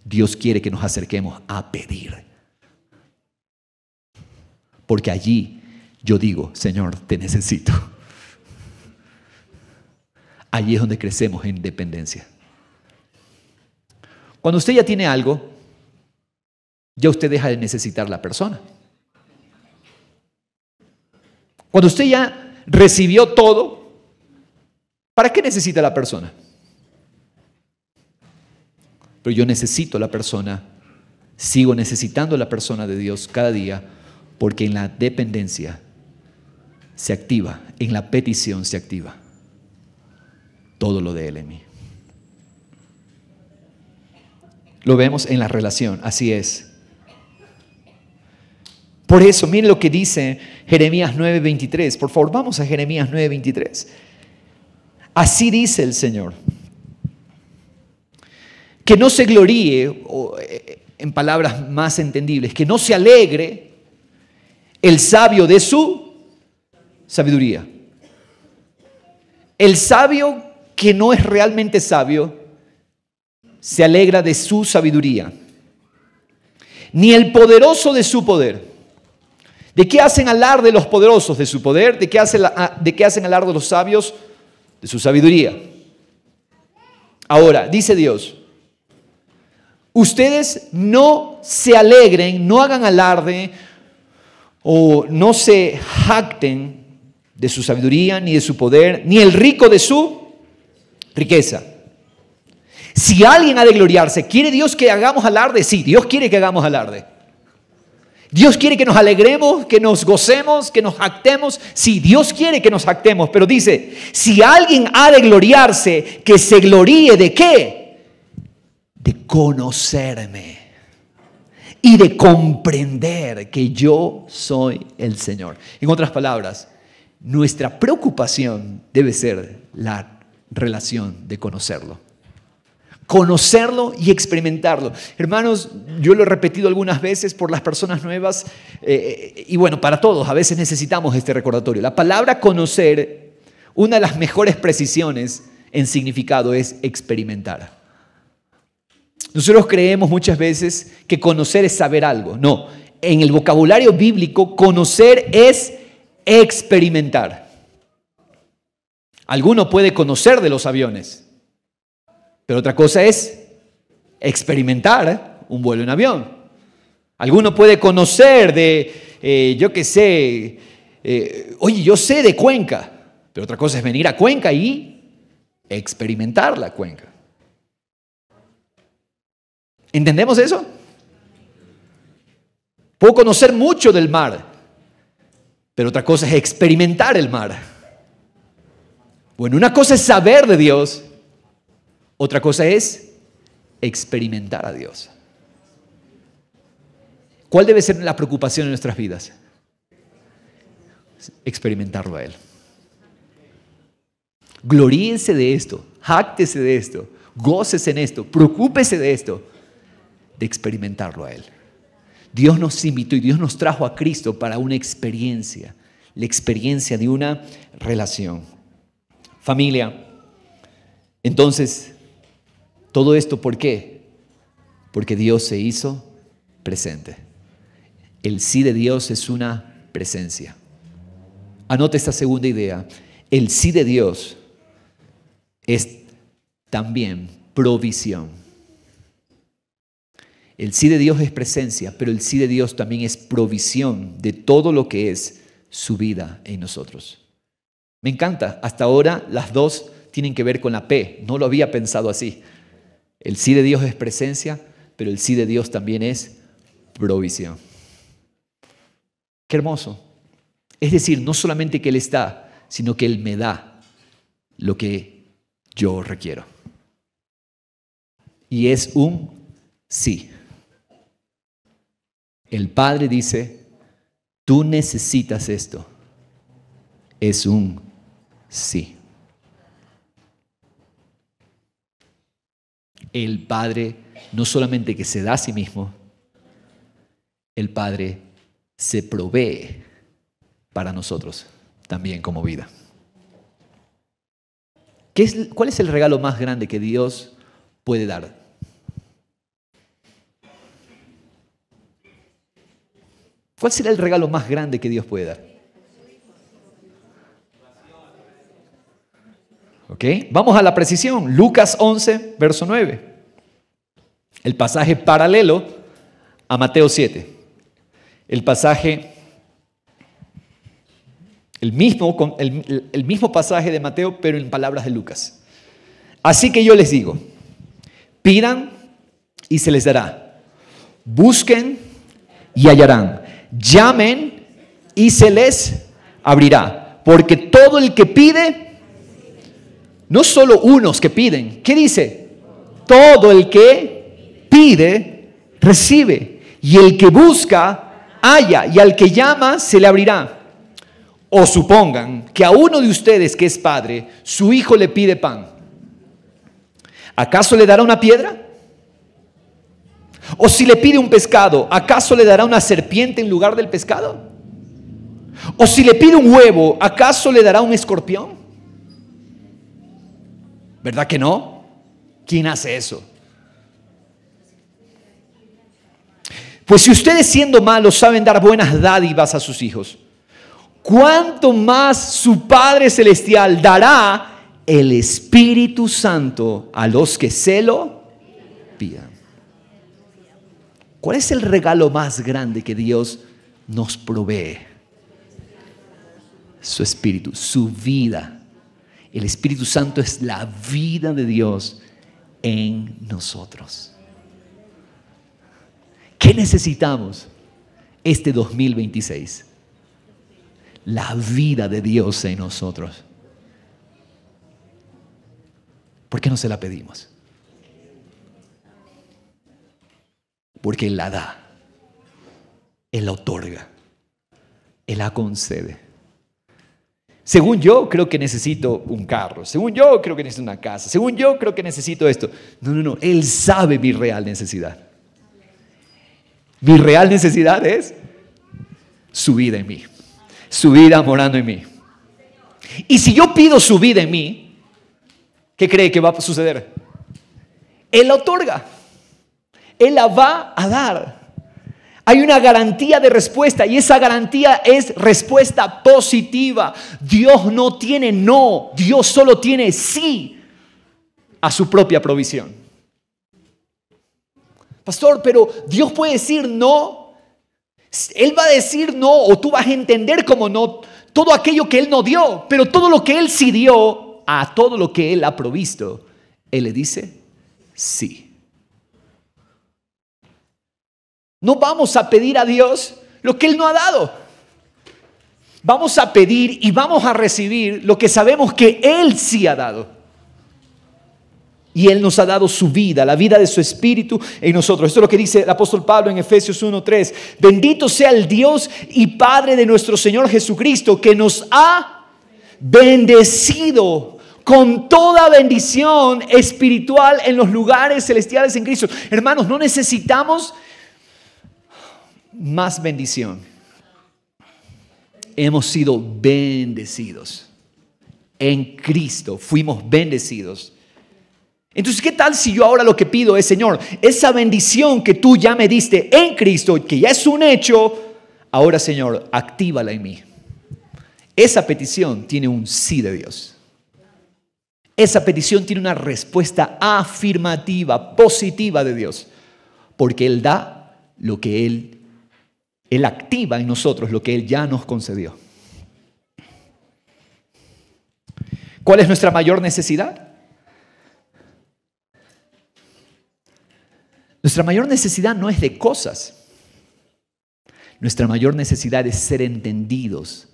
Dios quiere que nos acerquemos a pedir. Porque allí yo digo, Señor, te necesito. Allí es donde crecemos en dependencia. Cuando usted ya tiene algo, ya usted deja de necesitar a la persona. Cuando usted ya recibió todo, ¿para qué necesita a la persona? Pero yo necesito a la persona, sigo necesitando a la persona de Dios cada día, porque en la dependencia se activa, en la petición se activa todo lo de Él en mí. Lo vemos en la relación, así es. Por eso, miren lo que dice Jeremías 9:23. Por favor, vamos a Jeremías 9:23. Así dice el Señor. Que no se gloríe, o en palabras más entendibles, que no se alegre el sabio de su sabiduría. El sabio que no es realmente sabio se alegra de su sabiduría, ni el poderoso de su poder. ¿De qué hacen alarde los poderosos? De su poder. ¿De qué hacen alarde los sabios? De su sabiduría. Ahora, dice Dios, ustedes no se alegren, no hagan alarde o no se jacten de su sabiduría, ni de su poder, ni el rico de su riqueza. Si alguien ha de gloriarse, ¿quiere Dios que hagamos alarde? Sí, Dios quiere que hagamos alarde. Dios quiere que nos alegremos, que nos gocemos, que nos jactemos. Sí, Dios quiere que nos jactemos, pero dice, si alguien ha de gloriarse, que se gloríe ¿de qué? De conocerme y de comprender que yo soy el Señor. En otras palabras, nuestra preocupación debe ser la relación de conocerlo. Conocerlo y experimentarlo. Hermanos, yo lo he repetido algunas veces por las personas nuevas y bueno, para todos, a veces necesitamos este recordatorio. La palabra conocer, una de las mejores precisiones en significado es experimentar. Nosotros creemos muchas veces que conocer es saber algo. No, en el vocabulario bíblico, conocer es experimentar. Alguno puede conocer de los aviones, pero otra cosa es experimentar un vuelo en avión. Alguno puede conocer de, yo qué sé, oye, yo sé de Cuenca, pero otra cosa es venir a Cuenca y experimentar la Cuenca. ¿Entendemos eso? Puedo conocer mucho del mar, pero otra cosa es experimentar el mar. Bueno, una cosa es saber de Dios, otra cosa es experimentar a Dios. ¿Cuál debe ser la preocupación en nuestras vidas? Experimentarlo a Él. Gloríense de esto, jáctese de esto, gócese en esto, preocúpese de esto, de experimentarlo a Él. Dios nos invitó y Dios nos trajo a Cristo para una experiencia, la experiencia de una relación. Familia, entonces, todo esto, ¿por qué? Porque Dios se hizo presente. El sí de Dios es una presencia. Anote esta segunda idea. El sí de Dios es también provisión. El sí de Dios es presencia, pero el sí de Dios también es provisión de todo lo que es su vida en nosotros. Me encanta. Hasta ahora las dos tienen que ver con la P. No lo había pensado así. El sí de Dios es presencia, pero el sí de Dios también es provisión. Qué hermoso. Es decir, no solamente que Él está, sino que Él me da lo que yo requiero. Y es un sí. El Padre dice, tú necesitas esto. Es un sí. El Padre no solamente que se da a sí mismo, el Padre se provee para nosotros también como vida. ¿Cuál es el regalo más grande que Dios puede dar? ¿Cuál será el regalo más grande que Dios puede dar? ¿Ok? Vamos a la precisión. Lucas 11, verso 9. El pasaje paralelo a Mateo 7. El pasaje, el mismo pasaje de Mateo, pero en palabras de Lucas. Así que yo les digo, pidan y se les dará. Busquen y hallarán. Llamen y se les abrirá. Porque todo el que pide, no solo unos que piden, ¿qué dice? Todo el que pide, recibe. Y el que busca, halla, y al que llama se le abrirá. O supongan que a uno de ustedes que es padre, su hijo le pide pan. ¿Acaso le dará una piedra? O si le pide un pescado, ¿acaso le dará una serpiente en lugar del pescado? O si le pide un huevo, ¿acaso le dará un escorpión? ¿Verdad que no? ¿Quién hace eso? Pues si ustedes siendo malos saben dar buenas dádivas a sus hijos, ¿cuánto más su Padre Celestial dará el Espíritu Santo a los que se lo pidan? ¿Cuál es el regalo más grande que Dios nos provee? Su Espíritu, su vida. El Espíritu Santo es la vida de Dios en nosotros. ¿Qué necesitamos este 2026? La vida de Dios en nosotros. ¿Por qué no se la pedimos? Porque Él la da, Él la otorga, Él la concede. Según yo, creo que necesito un carro. Según yo, creo que necesito una casa. Según yo, creo que necesito esto. No. Él sabe mi real necesidad. Mi real necesidad es su vida en mí. Su vida morando en mí. Y si yo pido su vida en mí, ¿qué cree que va a suceder? Él la otorga. Él la va a dar. Hay una garantía de respuesta y esa garantía es respuesta positiva. Dios no tiene no, Dios solo tiene sí a su propia provisión. Pastor, pero Dios puede decir no. Él va a decir no o tú vas a entender como no todo aquello que Él no dio, pero todo lo que Él sí dio, a todo lo que Él ha provisto, Él le dice sí. No vamos a pedir a Dios lo que Él no ha dado. Vamos a pedir y vamos a recibir lo que sabemos que Él sí ha dado. Y Él nos ha dado su vida, la vida de su Espíritu en nosotros. Esto es lo que dice el apóstol Pablo en Efesios 1:3. Bendito sea el Dios y Padre de nuestro Señor Jesucristo, que nos ha bendecido con toda bendición espiritual en los lugares celestiales en Cristo. Hermanos, no necesitamos más bendición. Hemos sido bendecidos. En Cristo fuimos bendecidos. Entonces, ¿qué tal si yo ahora lo que pido es, Señor, esa bendición que tú ya me diste en Cristo, que ya es un hecho, ahora, Señor, actívala en mí? Esa petición tiene un sí de Dios. Esa petición tiene una respuesta afirmativa, positiva de Dios, porque Él da lo que Él activa en nosotros, lo que Él ya nos concedió. ¿Cuál es nuestra mayor necesidad? Nuestra mayor necesidad no es de cosas. Nuestra mayor necesidad es ser entendidos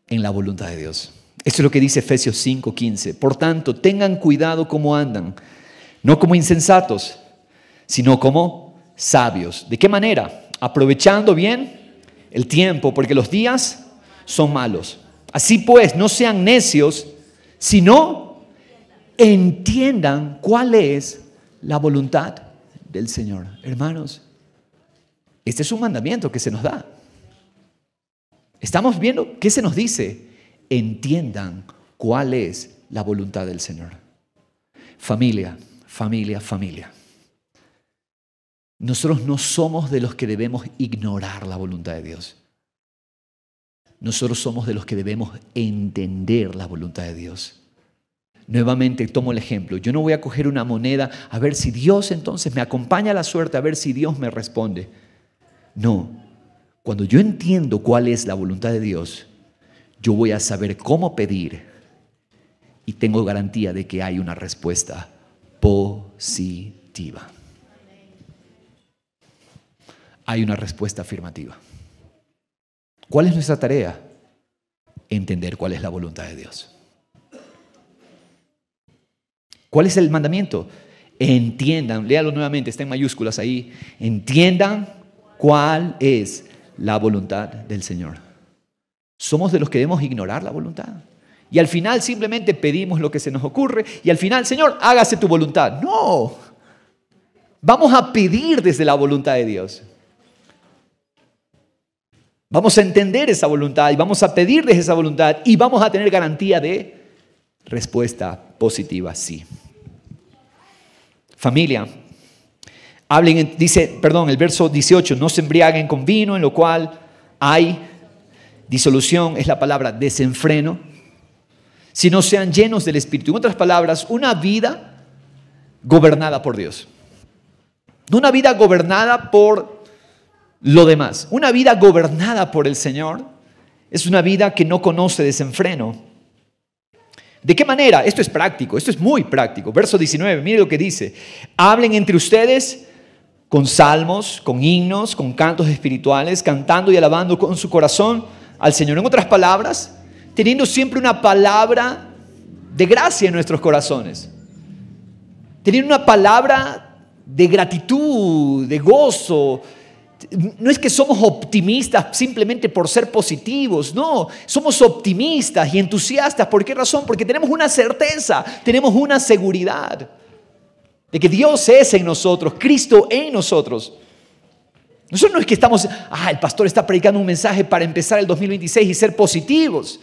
en la voluntad de Dios. Esto es lo que dice Efesios 5:15. Por tanto, tengan cuidado cómo andan, no como insensatos, sino como sabios. ¿De qué manera? Aprovechando bien el tiempo, porque los días son malos. Así pues, no sean necios, sino entiendan cuál es la voluntad del Señor. Hermanos, este es un mandamiento que se nos da. Estamos viendo qué se nos dice. Entiendan cuál es la voluntad del Señor. Familia, familia, familia. Nosotros no somos de los que debemos ignorar la voluntad de Dios. Nosotros somos de los que debemos entender la voluntad de Dios. Nuevamente tomo el ejemplo. Yo no voy a coger una moneda a ver si Dios entonces me acompaña a la suerte, a ver si Dios me responde. No. Cuando yo entiendo cuál es la voluntad de Dios, yo voy a saber cómo pedir y tengo garantía de que hay una respuesta positiva. Hay una respuesta afirmativa. ¿Cuál es nuestra tarea? Entender cuál es la voluntad de Dios. ¿Cuál es el mandamiento? Entiendan, léalo nuevamente, está en mayúsculas ahí. Entiendan cuál es la voluntad del Señor. Somos de los que debemos ignorar la voluntad. Y al final simplemente pedimos lo que se nos ocurre y al final, Señor, hágase tu voluntad. No. Vamos a pedir desde la voluntad de Dios. Vamos a entender esa voluntad y vamos a pedir desde esa voluntad y vamos a tener garantía de respuesta positiva, sí. Familia, el verso 18, no se embriaguen con vino, en lo cual hay disolución, es la palabra desenfreno, sino sean llenos del Espíritu. En otras palabras, una vida gobernada por Dios. No una vida gobernada por lo demás. Una vida gobernada por el Señor es una vida que no conoce desenfreno. ¿De qué manera? Esto es práctico, esto es muy práctico. Verso 19, mire lo que dice. Hablen entre ustedes con salmos, con himnos, con cantos espirituales, cantando y alabando con su corazón al Señor. En otras palabras, teniendo siempre una palabra de gracia en nuestros corazones. Teniendo una palabra de gratitud, de gozo. No es que somos optimistas simplemente por ser positivos, no, somos optimistas y entusiastas. ¿Por qué razón? Porque tenemos una certeza, tenemos una seguridad de que Dios es en nosotros, Cristo en nosotros. Nosotros no es que estamos, el pastor está predicando un mensaje para empezar el 2026 y ser positivos.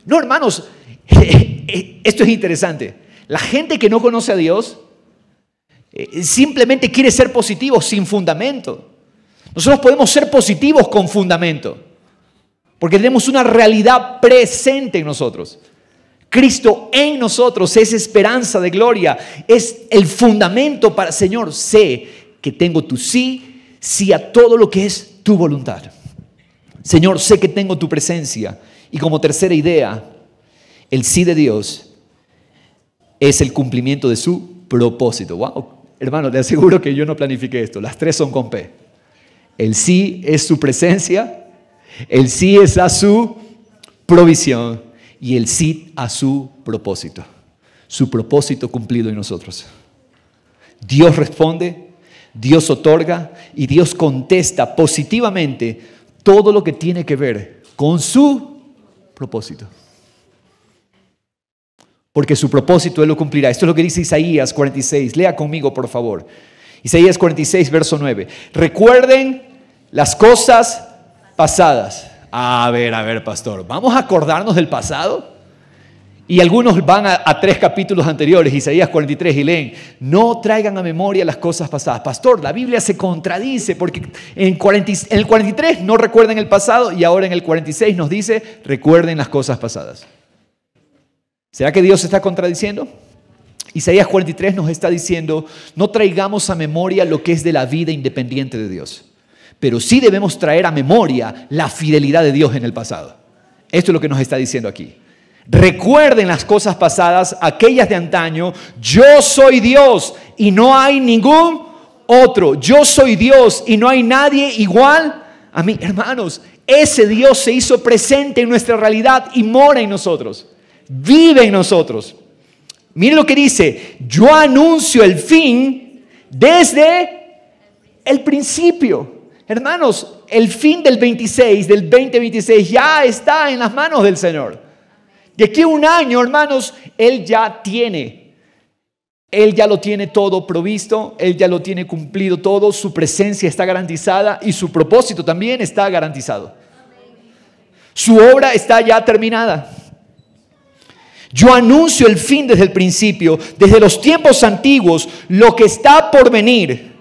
No, hermanos, esto es interesante. La gente que no conoce a Dios simplemente quiere ser positivo sin fundamento. Nosotros podemos ser positivos con fundamento, porque tenemos una realidad presente en nosotros. Cristo en nosotros es esperanza de gloria, es el fundamento para, Señor, sé que tengo tu sí, sí a todo lo que es tu voluntad. Señor, sé que tengo tu presencia. Y como tercera idea, el sí de Dios es el cumplimiento de su propósito. Wow, hermano, te aseguro que yo no planifiqué esto. Las tres son con P. El sí es su presencia, el sí es a su provisión y el sí a su propósito. Su propósito cumplido en nosotros. Dios responde, Dios otorga y Dios contesta positivamente todo lo que tiene que ver con su propósito. Porque su propósito Él lo cumplirá. Esto es lo que dice Isaías 46. Lea conmigo, por favor. Isaías 46, verso 9. Recuerden las cosas pasadas. A ver, pastor. ¿Vamos a acordarnos del pasado? Y algunos van a 3 capítulos anteriores, Isaías 43, y leen, no traigan a memoria las cosas pasadas. Pastor, la Biblia se contradice porque en el 43 no recuerden el pasado y ahora en el 46 nos dice, recuerden las cosas pasadas. ¿Será que Dios se está contradiciendo? Isaías 43 nos está diciendo, no traigamos a memoria lo que es de la vida independiente de Dios, pero sí debemos traer a memoria la fidelidad de Dios en el pasado. Esto es lo que nos está diciendo aquí. Recuerden las cosas pasadas, aquellas de antaño. Yo soy Dios y no hay ningún otro. Yo soy Dios y no hay nadie igual a mí. Hermanos, ese Dios se hizo presente en nuestra realidad y mora en nosotros. Vive en nosotros. Miren lo que dice. Yo anuncio el fin desde el principio. Hermanos, el fin del 2026 ya está en las manos del Señor. De aquí a un año, hermanos, Él ya lo tiene todo provisto, Él ya lo tiene cumplido todo, su presencia está garantizada y su propósito también está garantizado. Su obra está ya terminada. Yo anuncio el fin desde el principio, desde los tiempos antiguos, lo que está por venir.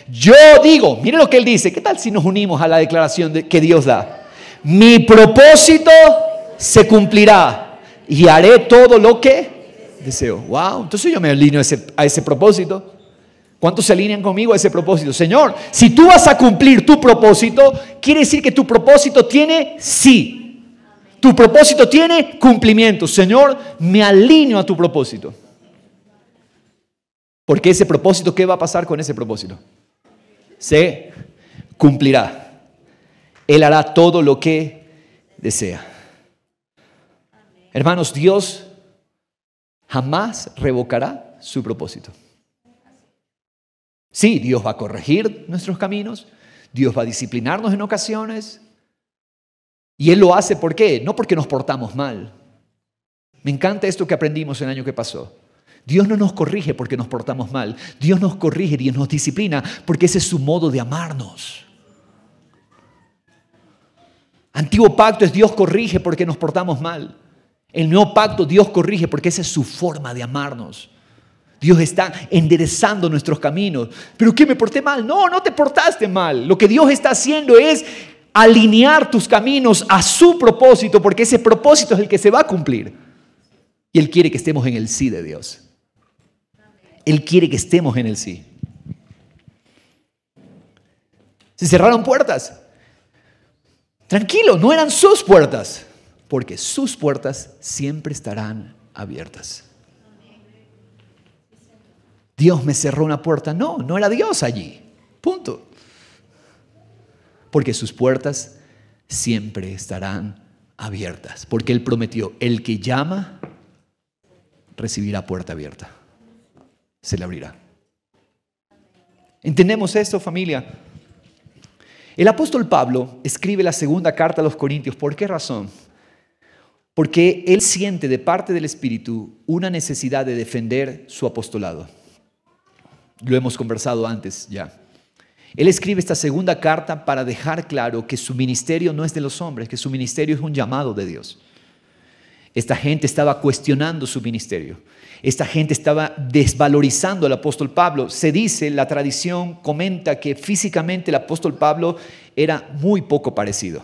Yo digo, miren lo que Él dice, ¿qué tal si nos unimos a la declaración que Dios da? Mi propósito se cumplirá. Y haré todo lo que deseo. Wow, entonces yo me alineo a ese propósito. ¿Cuántos se alinean conmigo a ese propósito? Señor, si tú vas a cumplir tu propósito, quiere decir que tu propósito tiene sí. Tu propósito tiene cumplimiento. Señor, me alineo a tu propósito. Porque ese propósito, ¿qué va a pasar con ese propósito? Se cumplirá. Él hará todo lo que desea. Hermanos, Dios jamás revocará su propósito. Sí, Dios va a corregir nuestros caminos, Dios va a disciplinarnos en ocasiones. Y Él lo hace, ¿por qué? No porque nos portamos mal. Me encanta esto que aprendimos el año que pasó. Dios no nos corrige porque nos portamos mal. Dios nos corrige y nos disciplina porque ese es su modo de amarnos. Antiguo pacto es Dios corrige porque nos portamos mal. El nuevo pacto Dios corrige porque esa es su forma de amarnos. Dios está enderezando nuestros caminos. ¿Pero qué, me porté mal? No, no te portaste mal. Lo que Dios está haciendo es alinear tus caminos a su propósito, porque ese propósito es el que se va a cumplir. Y Él quiere que estemos en el sí de Dios. Él quiere que estemos en el sí. Se cerraron puertas. Tranquilo, no eran sus puertas. Porque sus puertas siempre estarán abiertas. Dios me cerró una puerta. No, no era Dios allí. Punto. Porque sus puertas siempre estarán abiertas. Porque Él prometió, el que llama, recibirá puerta abierta. Se le abrirá. ¿Entendemos esto, familia? El apóstol Pablo escribe la segunda carta a los Corintios. ¿Por qué razón? Porque él siente de parte del Espíritu una necesidad de defender su apostolado. Lo hemos conversado antes ya. Él escribe esta segunda carta para dejar claro que su ministerio no es de los hombres, que su ministerio es un llamado de Dios. Esta gente estaba cuestionando su ministerio. Esta gente estaba desvalorizando al apóstol Pablo. Se dice, la tradición comenta que físicamente el apóstol Pablo era muy poco parecido.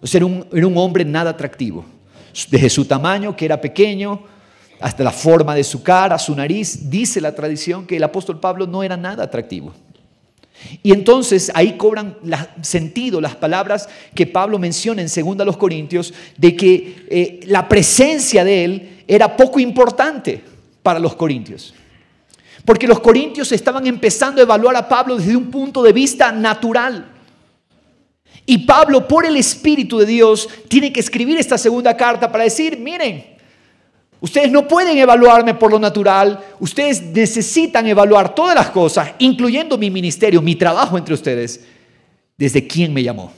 O sea, era un hombre nada atractivo. Desde su tamaño, que era pequeño, hasta la forma de su cara, su nariz, dice la tradición que el apóstol Pablo no era nada atractivo. Y entonces ahí cobran sentido las palabras que Pablo menciona en 2 Corintios de que la presencia de él era poco importante para los corintios. Porque los corintios estaban empezando a evaluar a Pablo desde un punto de vista natural. Y Pablo, por el Espíritu de Dios, tiene que escribir esta segunda carta para decir, miren, ustedes no pueden evaluarme por lo natural, ustedes necesitan evaluar todas las cosas, incluyendo mi ministerio, mi trabajo entre ustedes, desde quién me llamó.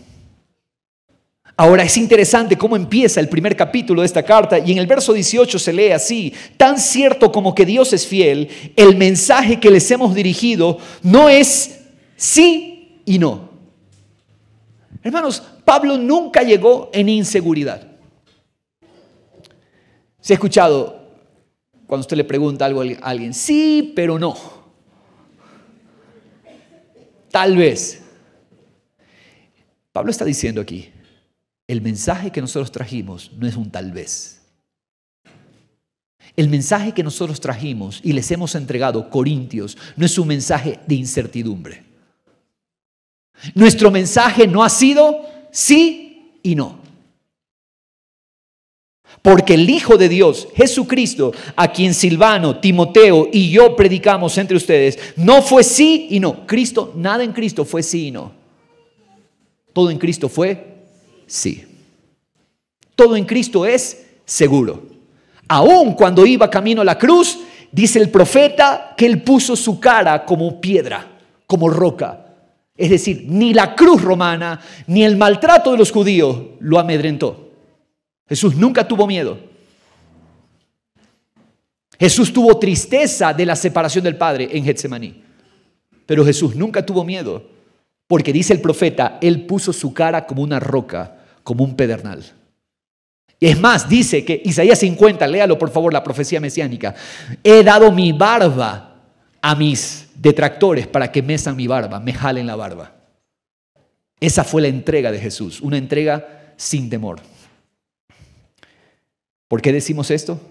Ahora es interesante cómo empieza el primer capítulo de esta carta y en el verso 18 se lee así: tan cierto como que Dios es fiel, el mensaje que les hemos dirigido no es sí y no. Hermanos, Pablo nunca llegó en inseguridad. Se ha escuchado cuando usted le pregunta algo a alguien, sí, pero no. Tal vez. Pablo está diciendo aquí, el mensaje que nosotros trajimos no es un tal vez. El mensaje que nosotros trajimos y les hemos entregado, corintios, no es un mensaje de incertidumbre. Nuestro mensaje no ha sido sí y no. Porque el Hijo de Dios, Jesucristo, a quien Silvano, Timoteo y yo predicamos entre ustedes, no fue sí y no. Cristo, nada en Cristo fue sí y no. Todo en Cristo fue sí. Todo en Cristo es seguro. Aún cuando iba camino a la cruz, dice el profeta que él puso su cara como piedra, como roca. Es decir, ni la cruz romana, ni el maltrato de los judíos lo amedrentó. Jesús nunca tuvo miedo. Jesús tuvo tristeza de la separación del Padre en Getsemaní. Pero Jesús nunca tuvo miedo, porque dice el profeta, él puso su cara como una roca, como un pedernal. Y es más, dice que Isaías 50, léalo por favor, la profecía mesiánica, he dado mi barba a mis detractores para que mesan mi barba, me jalen la barba. Esa fue la entrega de Jesús, una entrega sin temor. ¿Por qué decimos esto?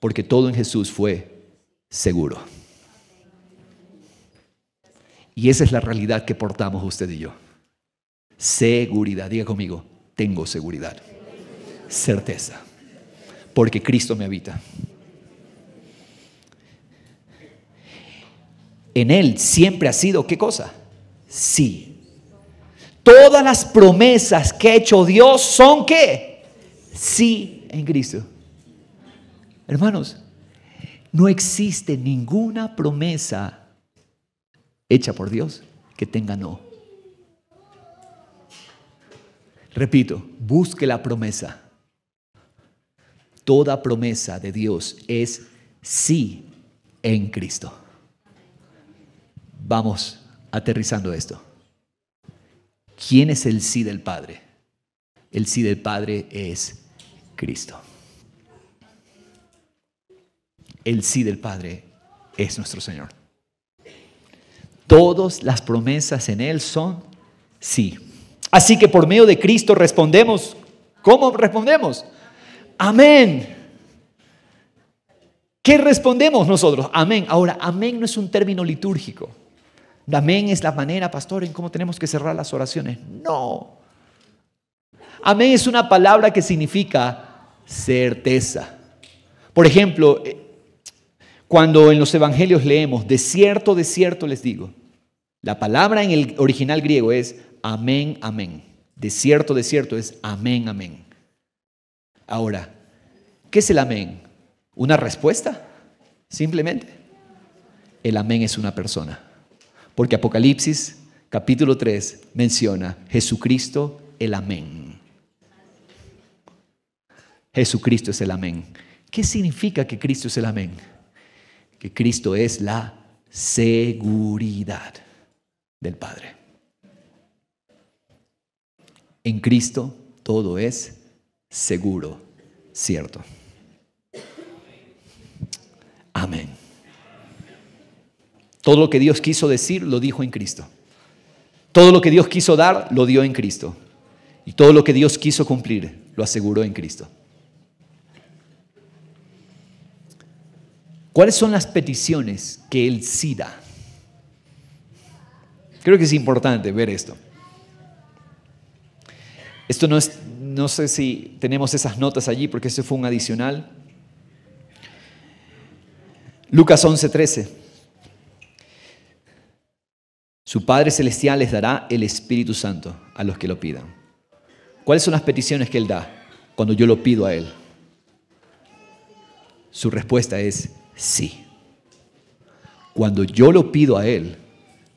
Porque todo en Jesús fue seguro. Y esa es la realidad que portamos usted y yo. Seguridad, diga conmigo, tengo seguridad. Certeza, porque Cristo me habita. En Él siempre ha sido, ¿qué cosa? Sí. Todas las promesas que ha hecho Dios son, ¿qué? Sí en Cristo. Hermanos, no existe ninguna promesa hecha por Dios que tenga no. Repito, busque la promesa. Toda promesa de Dios es sí en Cristo. Vamos aterrizando esto. ¿Quién es el sí del Padre? El sí del Padre es Cristo. El sí del Padre es nuestro Señor. Todas las promesas en Él son sí. Así que por medio de Cristo respondemos. ¿Cómo respondemos? Amén. ¿Qué respondemos nosotros? Amén. Ahora, amén no es un término litúrgico. Amén es la manera, pastor, en cómo tenemos que cerrar las oraciones. No. Amén es una palabra que significa certeza. Por ejemplo, cuando en los evangelios leemos, de cierto les digo, la palabra en el original griego es amén, amén. De cierto es amén, amén. Ahora, ¿qué es el amén? ¿Una respuesta? Simplemente. El amén es una persona. Porque Apocalipsis, capítulo 3, menciona Jesucristo el amén. Jesucristo es el amén. ¿Qué significa que Cristo es el amén? Que Cristo es la seguridad del Padre. En Cristo todo es seguro. cierto. Amén. Todo lo que Dios quiso decir, lo dijo en Cristo. Todo lo que Dios quiso dar, lo dio en Cristo. Y todo lo que Dios quiso cumplir, lo aseguró en Cristo. ¿Cuáles son las peticiones que Él sí da? Creo que es importante ver esto. Esto no sé si tenemos esas notas allí, porque eso fue un adicional. Lucas 11:13. Su Padre Celestial les dará el Espíritu Santo a los que lo pidan. ¿Cuáles son las peticiones que Él da cuando yo lo pido a Él? Su respuesta es sí. Cuando yo lo pido a Él,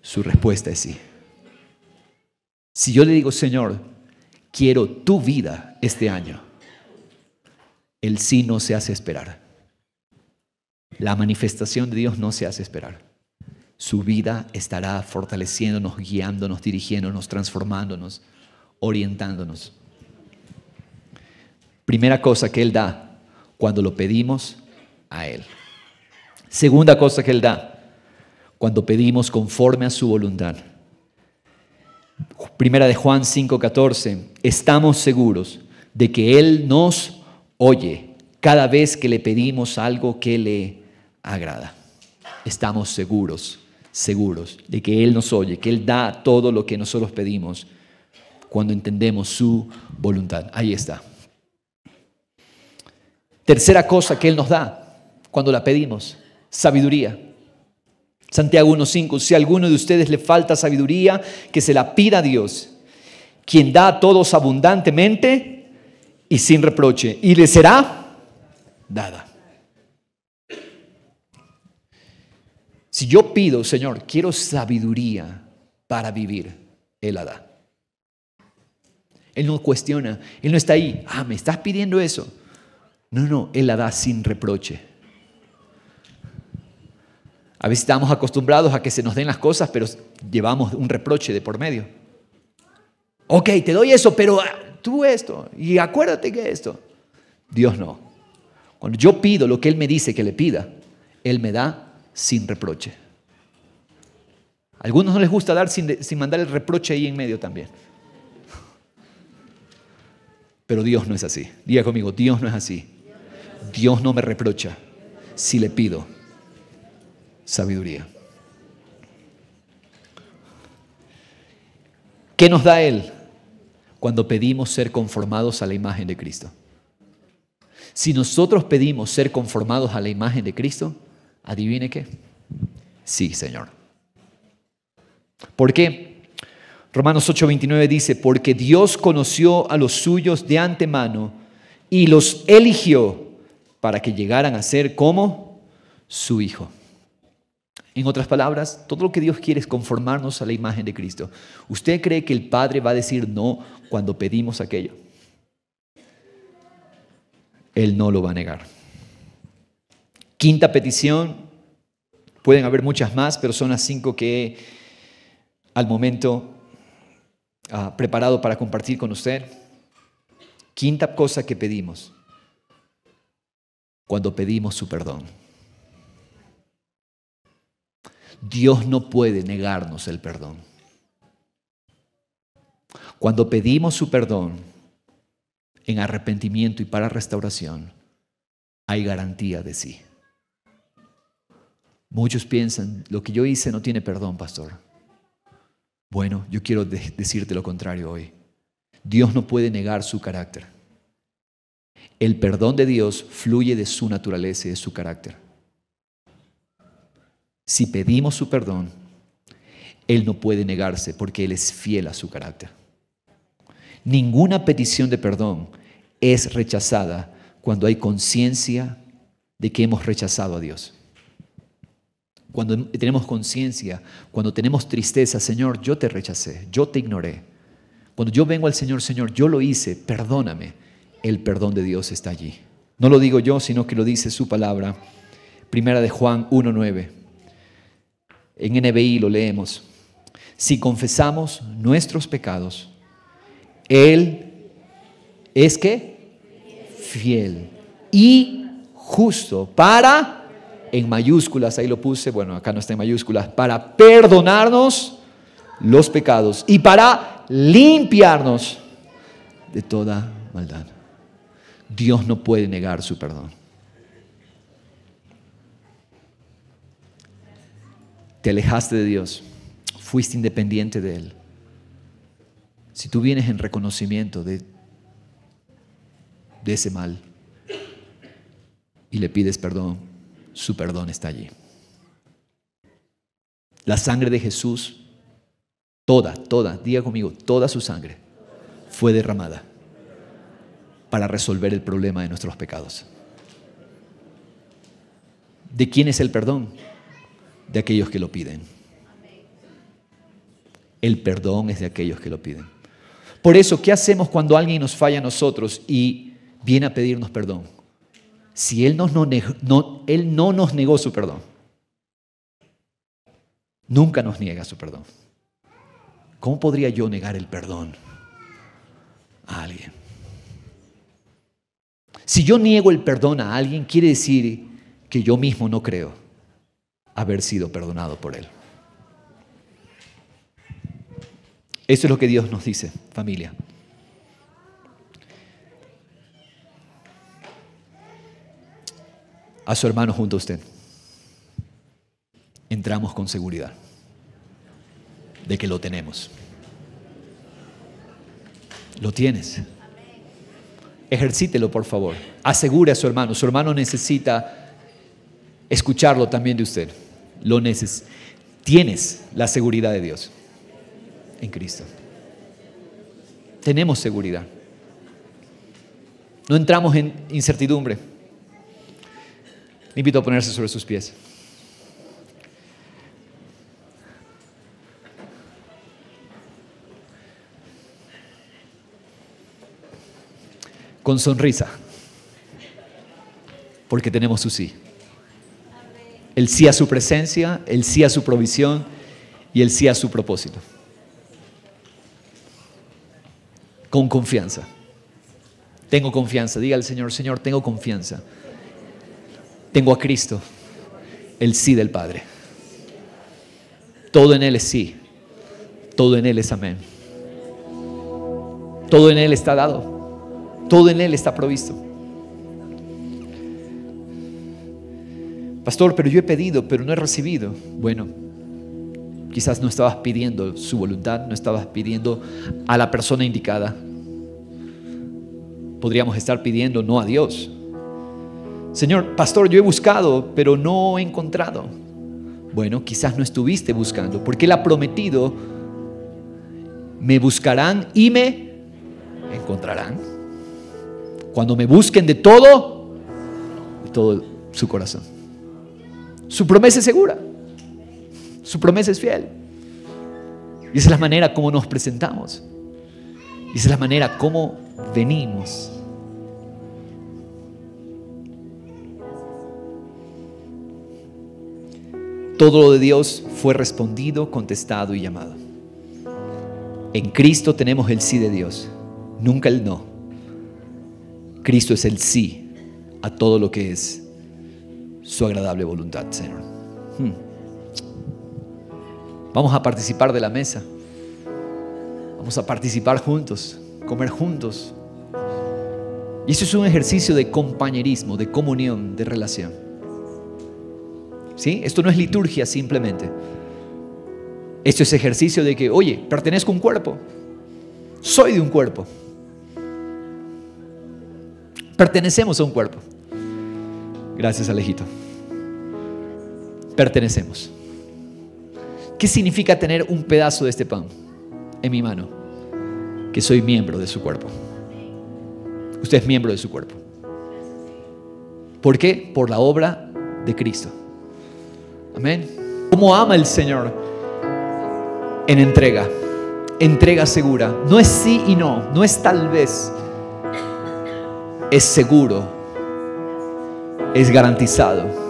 su respuesta es sí. Si yo le digo, Señor, quiero tu vida este año, el sí no se hace esperar. La manifestación de Dios no se hace esperar. Su vida estará fortaleciéndonos, guiándonos, dirigiéndonos, transformándonos, orientándonos. Primera cosa que Él da cuando lo pedimos a Él. Segunda cosa que Él da cuando pedimos conforme a su voluntad. Primera de Juan 5:14. Estamos seguros de que Él nos oye cada vez que le pedimos algo que le agrada. Estamos seguros de que Él nos oye, que Él da todo lo que nosotros pedimos cuando entendemos su voluntad. Ahí está. Tercera cosa que Él nos da cuando la pedimos, sabiduría. Santiago 1:5, si a alguno de ustedes le falta sabiduría, que se la pida a Dios, quien da a todos abundantemente y sin reproche, y le será dada. Si yo pido, Señor, quiero sabiduría para vivir, Él la da. Él no cuestiona, Él no está ahí, me estás pidiendo eso. No, Él la da sin reproche. A veces estamos acostumbrados a que se nos den las cosas, pero llevamos un reproche de por medio. Ok, te doy eso, pero tú esto, y acuérdate que esto. Dios no. Cuando yo pido lo que Él me dice que le pida, Él me da sin reproche. A algunos no les gusta dar sin mandar el reproche ahí en medio también. Pero Dios no es así. Diga conmigo, Dios no es así. Dios no me reprocha si le pido sabiduría. ¿Qué nos da Él cuando pedimos ser conformados a la imagen de Cristo? Si nosotros pedimos ser conformados a la imagen de Cristo, ¿adivine qué? Sí, Señor. ¿Por qué? Romanos 8:29 dice, porque Dios conoció a los suyos de antemano y los eligió para que llegaran a ser como su Hijo. En otras palabras, todo lo que Dios quiere es conformarnos a la imagen de Cristo. ¿Usted cree que el Padre va a decir no cuando pedimos aquello? Él no lo va a negar. Quinta petición, pueden haber muchas más, pero son las 5 que he al momento preparado para compartir con usted. Quinta cosa que pedimos cuando pedimos su perdón. Dios no puede negarnos el perdón. Cuando pedimos su perdón en arrepentimiento y para restauración, hay garantía de sí. Muchos piensan, lo que yo hice no tiene perdón, pastor. Bueno, yo quiero decirte lo contrario hoy. Dios no puede negar su carácter. El perdón de Dios fluye de su naturaleza y de su carácter. Si pedimos su perdón, Él no puede negarse porque Él es fiel a su carácter. Ninguna petición de perdón es rechazada cuando hay conciencia de que hemos rechazado a Dios. Cuando tenemos conciencia, cuando tenemos tristeza, Señor, yo te rechacé, yo te ignoré. Cuando yo vengo al Señor, Señor, yo lo hice, perdóname. El perdón de Dios está allí. No lo digo yo, sino que lo dice su palabra. Primera de Juan 1:9. En NBI lo leemos. Si confesamos nuestros pecados, Él es ¿qué? fiel y justo para, en mayúsculas, ahí lo puse, bueno, acá no está en mayúsculas, para perdonarnos los pecados y para limpiarnos de toda maldad. Dios no puede negar su perdón. Te alejaste de Dios, fuiste independiente de Él. Si tú vienes en reconocimiento de ese mal y le pides perdón, su perdón está allí. La sangre de Jesús, toda, diga conmigo, toda su sangre fue derramada para resolver el problema de nuestros pecados. ¿De quién es el perdón? De aquellos que lo piden. El perdón es de aquellos que lo piden. Por eso, ¿qué hacemos cuando alguien nos falla a nosotros y viene a pedirnos perdón? Si Él no nos negó su perdón, nunca nos niega su perdón. ¿Cómo podría yo negar el perdón a alguien? Si yo niego el perdón a alguien, quiere decir que yo mismo no creo haber sido perdonado por Él. Eso es lo que Dios nos dice, familia. A su hermano junto a usted. Entramos con seguridad de que lo tenemos. Lo tienes. Ejercítelo, por favor. Asegure a su hermano. Su hermano necesita escucharlo también de usted. Tienes la seguridad de Dios en Cristo. Tenemos seguridad. No entramos en incertidumbre. Le invito a ponerse sobre sus pies. Con sonrisa. Porque tenemos su sí. El sí a su presencia, el sí a su provisión y el sí a su propósito. Con confianza. Tengo confianza. Diga al Señor, Señor, tengo confianza. Tengo a Cristo, el sí del Padre. Todo en Él es sí. Todo en Él es amén. Todo en Él está dado. Todo en Él está provisto. Pastor, pero yo he pedido, pero no he recibido. Bueno, quizás no estabas pidiendo su voluntad, no estabas pidiendo a la persona indicada. Podríamos estar pidiendo no a Dios. Señor, pastor, yo he buscado, pero no he encontrado. Bueno, quizás no estuviste buscando, porque Él ha prometido: me buscarán y me encontrarán. Cuando me busquen de todo su corazón. Su promesa es segura. Su promesa es fiel. Y esa es la manera como nos presentamos. Y esa es la manera como venimos. Todo lo de Dios fue respondido, contestado y llamado. En Cristo tenemos el sí de Dios, nunca el no. Cristo es el sí a todo lo que es su agradable voluntad, Señor. Vamos a participar de la mesa. Vamos a participar juntos, comer juntos. Y eso es un ejercicio de compañerismo, de comunión, de relación. ¿Sí? Esto no es liturgia simplemente. Esto es ejercicio de que, oye, pertenezco a un cuerpo. Soy de un cuerpo. Pertenecemos a un cuerpo. Gracias, Alejito. Pertenecemos. ¿Qué significa tener un pedazo de este pan en mi mano? Que soy miembro de su cuerpo. Usted es miembro de su cuerpo. ¿Por qué? Por la obra de Cristo. Amén. ¿Cómo ama el Señor? En entrega. Entrega segura. No es sí y no. No es tal vez. Es seguro. Es garantizado.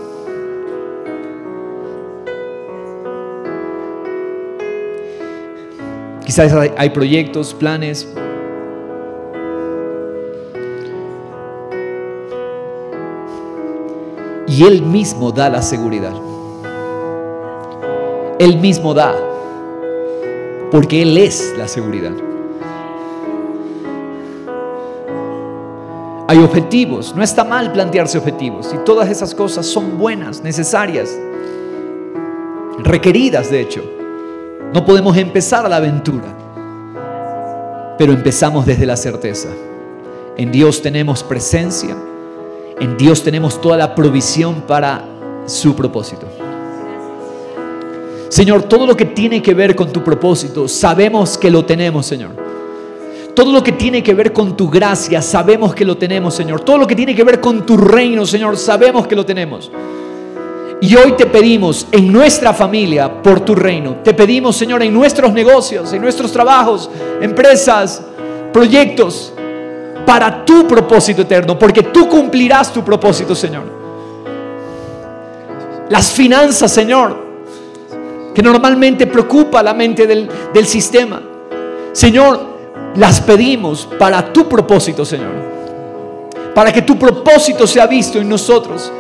Quizás hay proyectos, planes. Y Él mismo da la seguridad. Él mismo da, porque Él es la seguridad. Hay objetivos, no está mal plantearse objetivos, y todas esas cosas son buenas, necesarias, requeridas de hecho. No podemos empezar a la aventura, pero empezamos desde la certeza. En Dios tenemos presencia, en Dios tenemos toda la provisión para su propósito. Señor, todo lo que tiene que ver con tu propósito, sabemos que lo tenemos, Señor. Todo lo que tiene que ver con tu gracia, sabemos que lo tenemos, Señor. Todo lo que tiene que ver con tu reino, Señor, sabemos que lo tenemos. Y hoy te pedimos en nuestra familia por tu reino. Te pedimos, Señor, en nuestros negocios, en nuestros trabajos, empresas, proyectos, para tu propósito eterno, porque tú cumplirás tu propósito, Señor. Las finanzas, Señor, que normalmente preocupa la mente del sistema, Señor, las pedimos para tu propósito, Señor, para que tu propósito sea visto en nosotros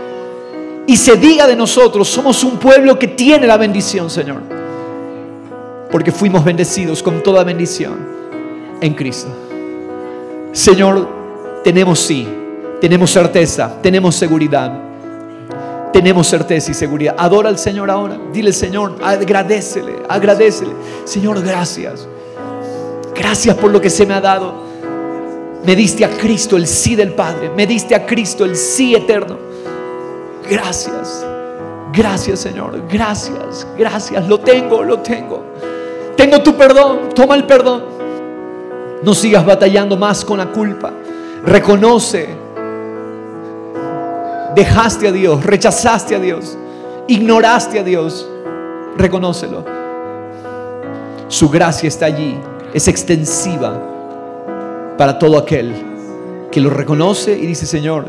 y se diga de nosotros: somos un pueblo que tiene la bendición, Señor, porque fuimos bendecidos con toda bendición en Cristo. Señor, tenemos certeza, tenemos seguridad, tenemos certeza y seguridad. Adora al Señor ahora, dile: Señor, agradécele. Señor, gracias por lo que se me ha dado. Me diste a Cristo, el sí del Padre, me diste a Cristo, el sí eterno. Gracias, Señor, gracias, lo tengo. Tengo tu perdón, toma el perdón. No sigas batallando más con la culpa. Reconoce: dejaste a Dios, rechazaste a Dios, ignoraste a Dios. Reconócelo. Su gracia está allí, es extensiva para todo aquel que lo reconoce y dice: Señor,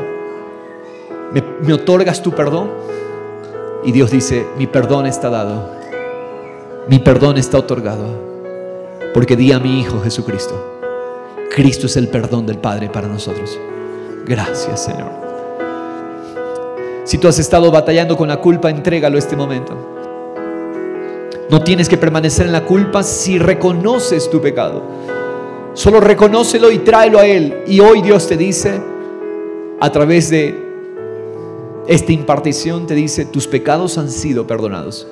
¿me otorgas tu perdón? Y Dios dice: mi perdón está dado, mi perdón está otorgado, porque di a mi Hijo Jesucristo. Cristo es el perdón del Padre para nosotros. Gracias, Señor. Si tú has estado batallando con la culpa, entrégalo este momento. No tienes que permanecer en la culpa si reconoces tu pecado. Solo reconócelo y tráelo a Él. Y hoy Dios te dice, a través de esta impartición, te dice: tus pecados han sido perdonados.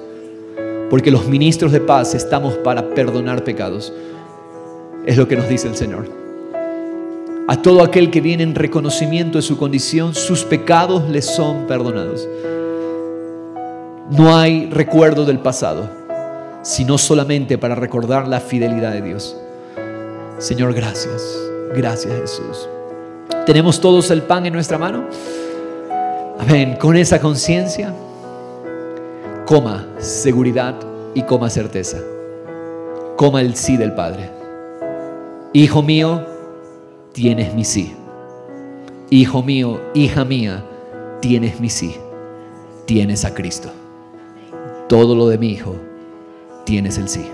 Porque los ministros de paz estamos para perdonar pecados. Es lo que nos dice el Señor. A todo aquel que viene en reconocimiento de su condición, sus pecados les son perdonados. No hay recuerdo del pasado, sino solamente para recordar la fidelidad de Dios. Señor, gracias Jesús. ¿Tenemos todos el pan en nuestra mano? Amén. Con esa conciencia, coma seguridad y coma certeza. Coma el sí del Padre. Hijo mío, tienes mi sí. Hijo mío, hija mía, tienes mi sí. Tienes a Cristo. Todo lo de mi hijo, tienes el sí.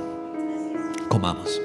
Comamos.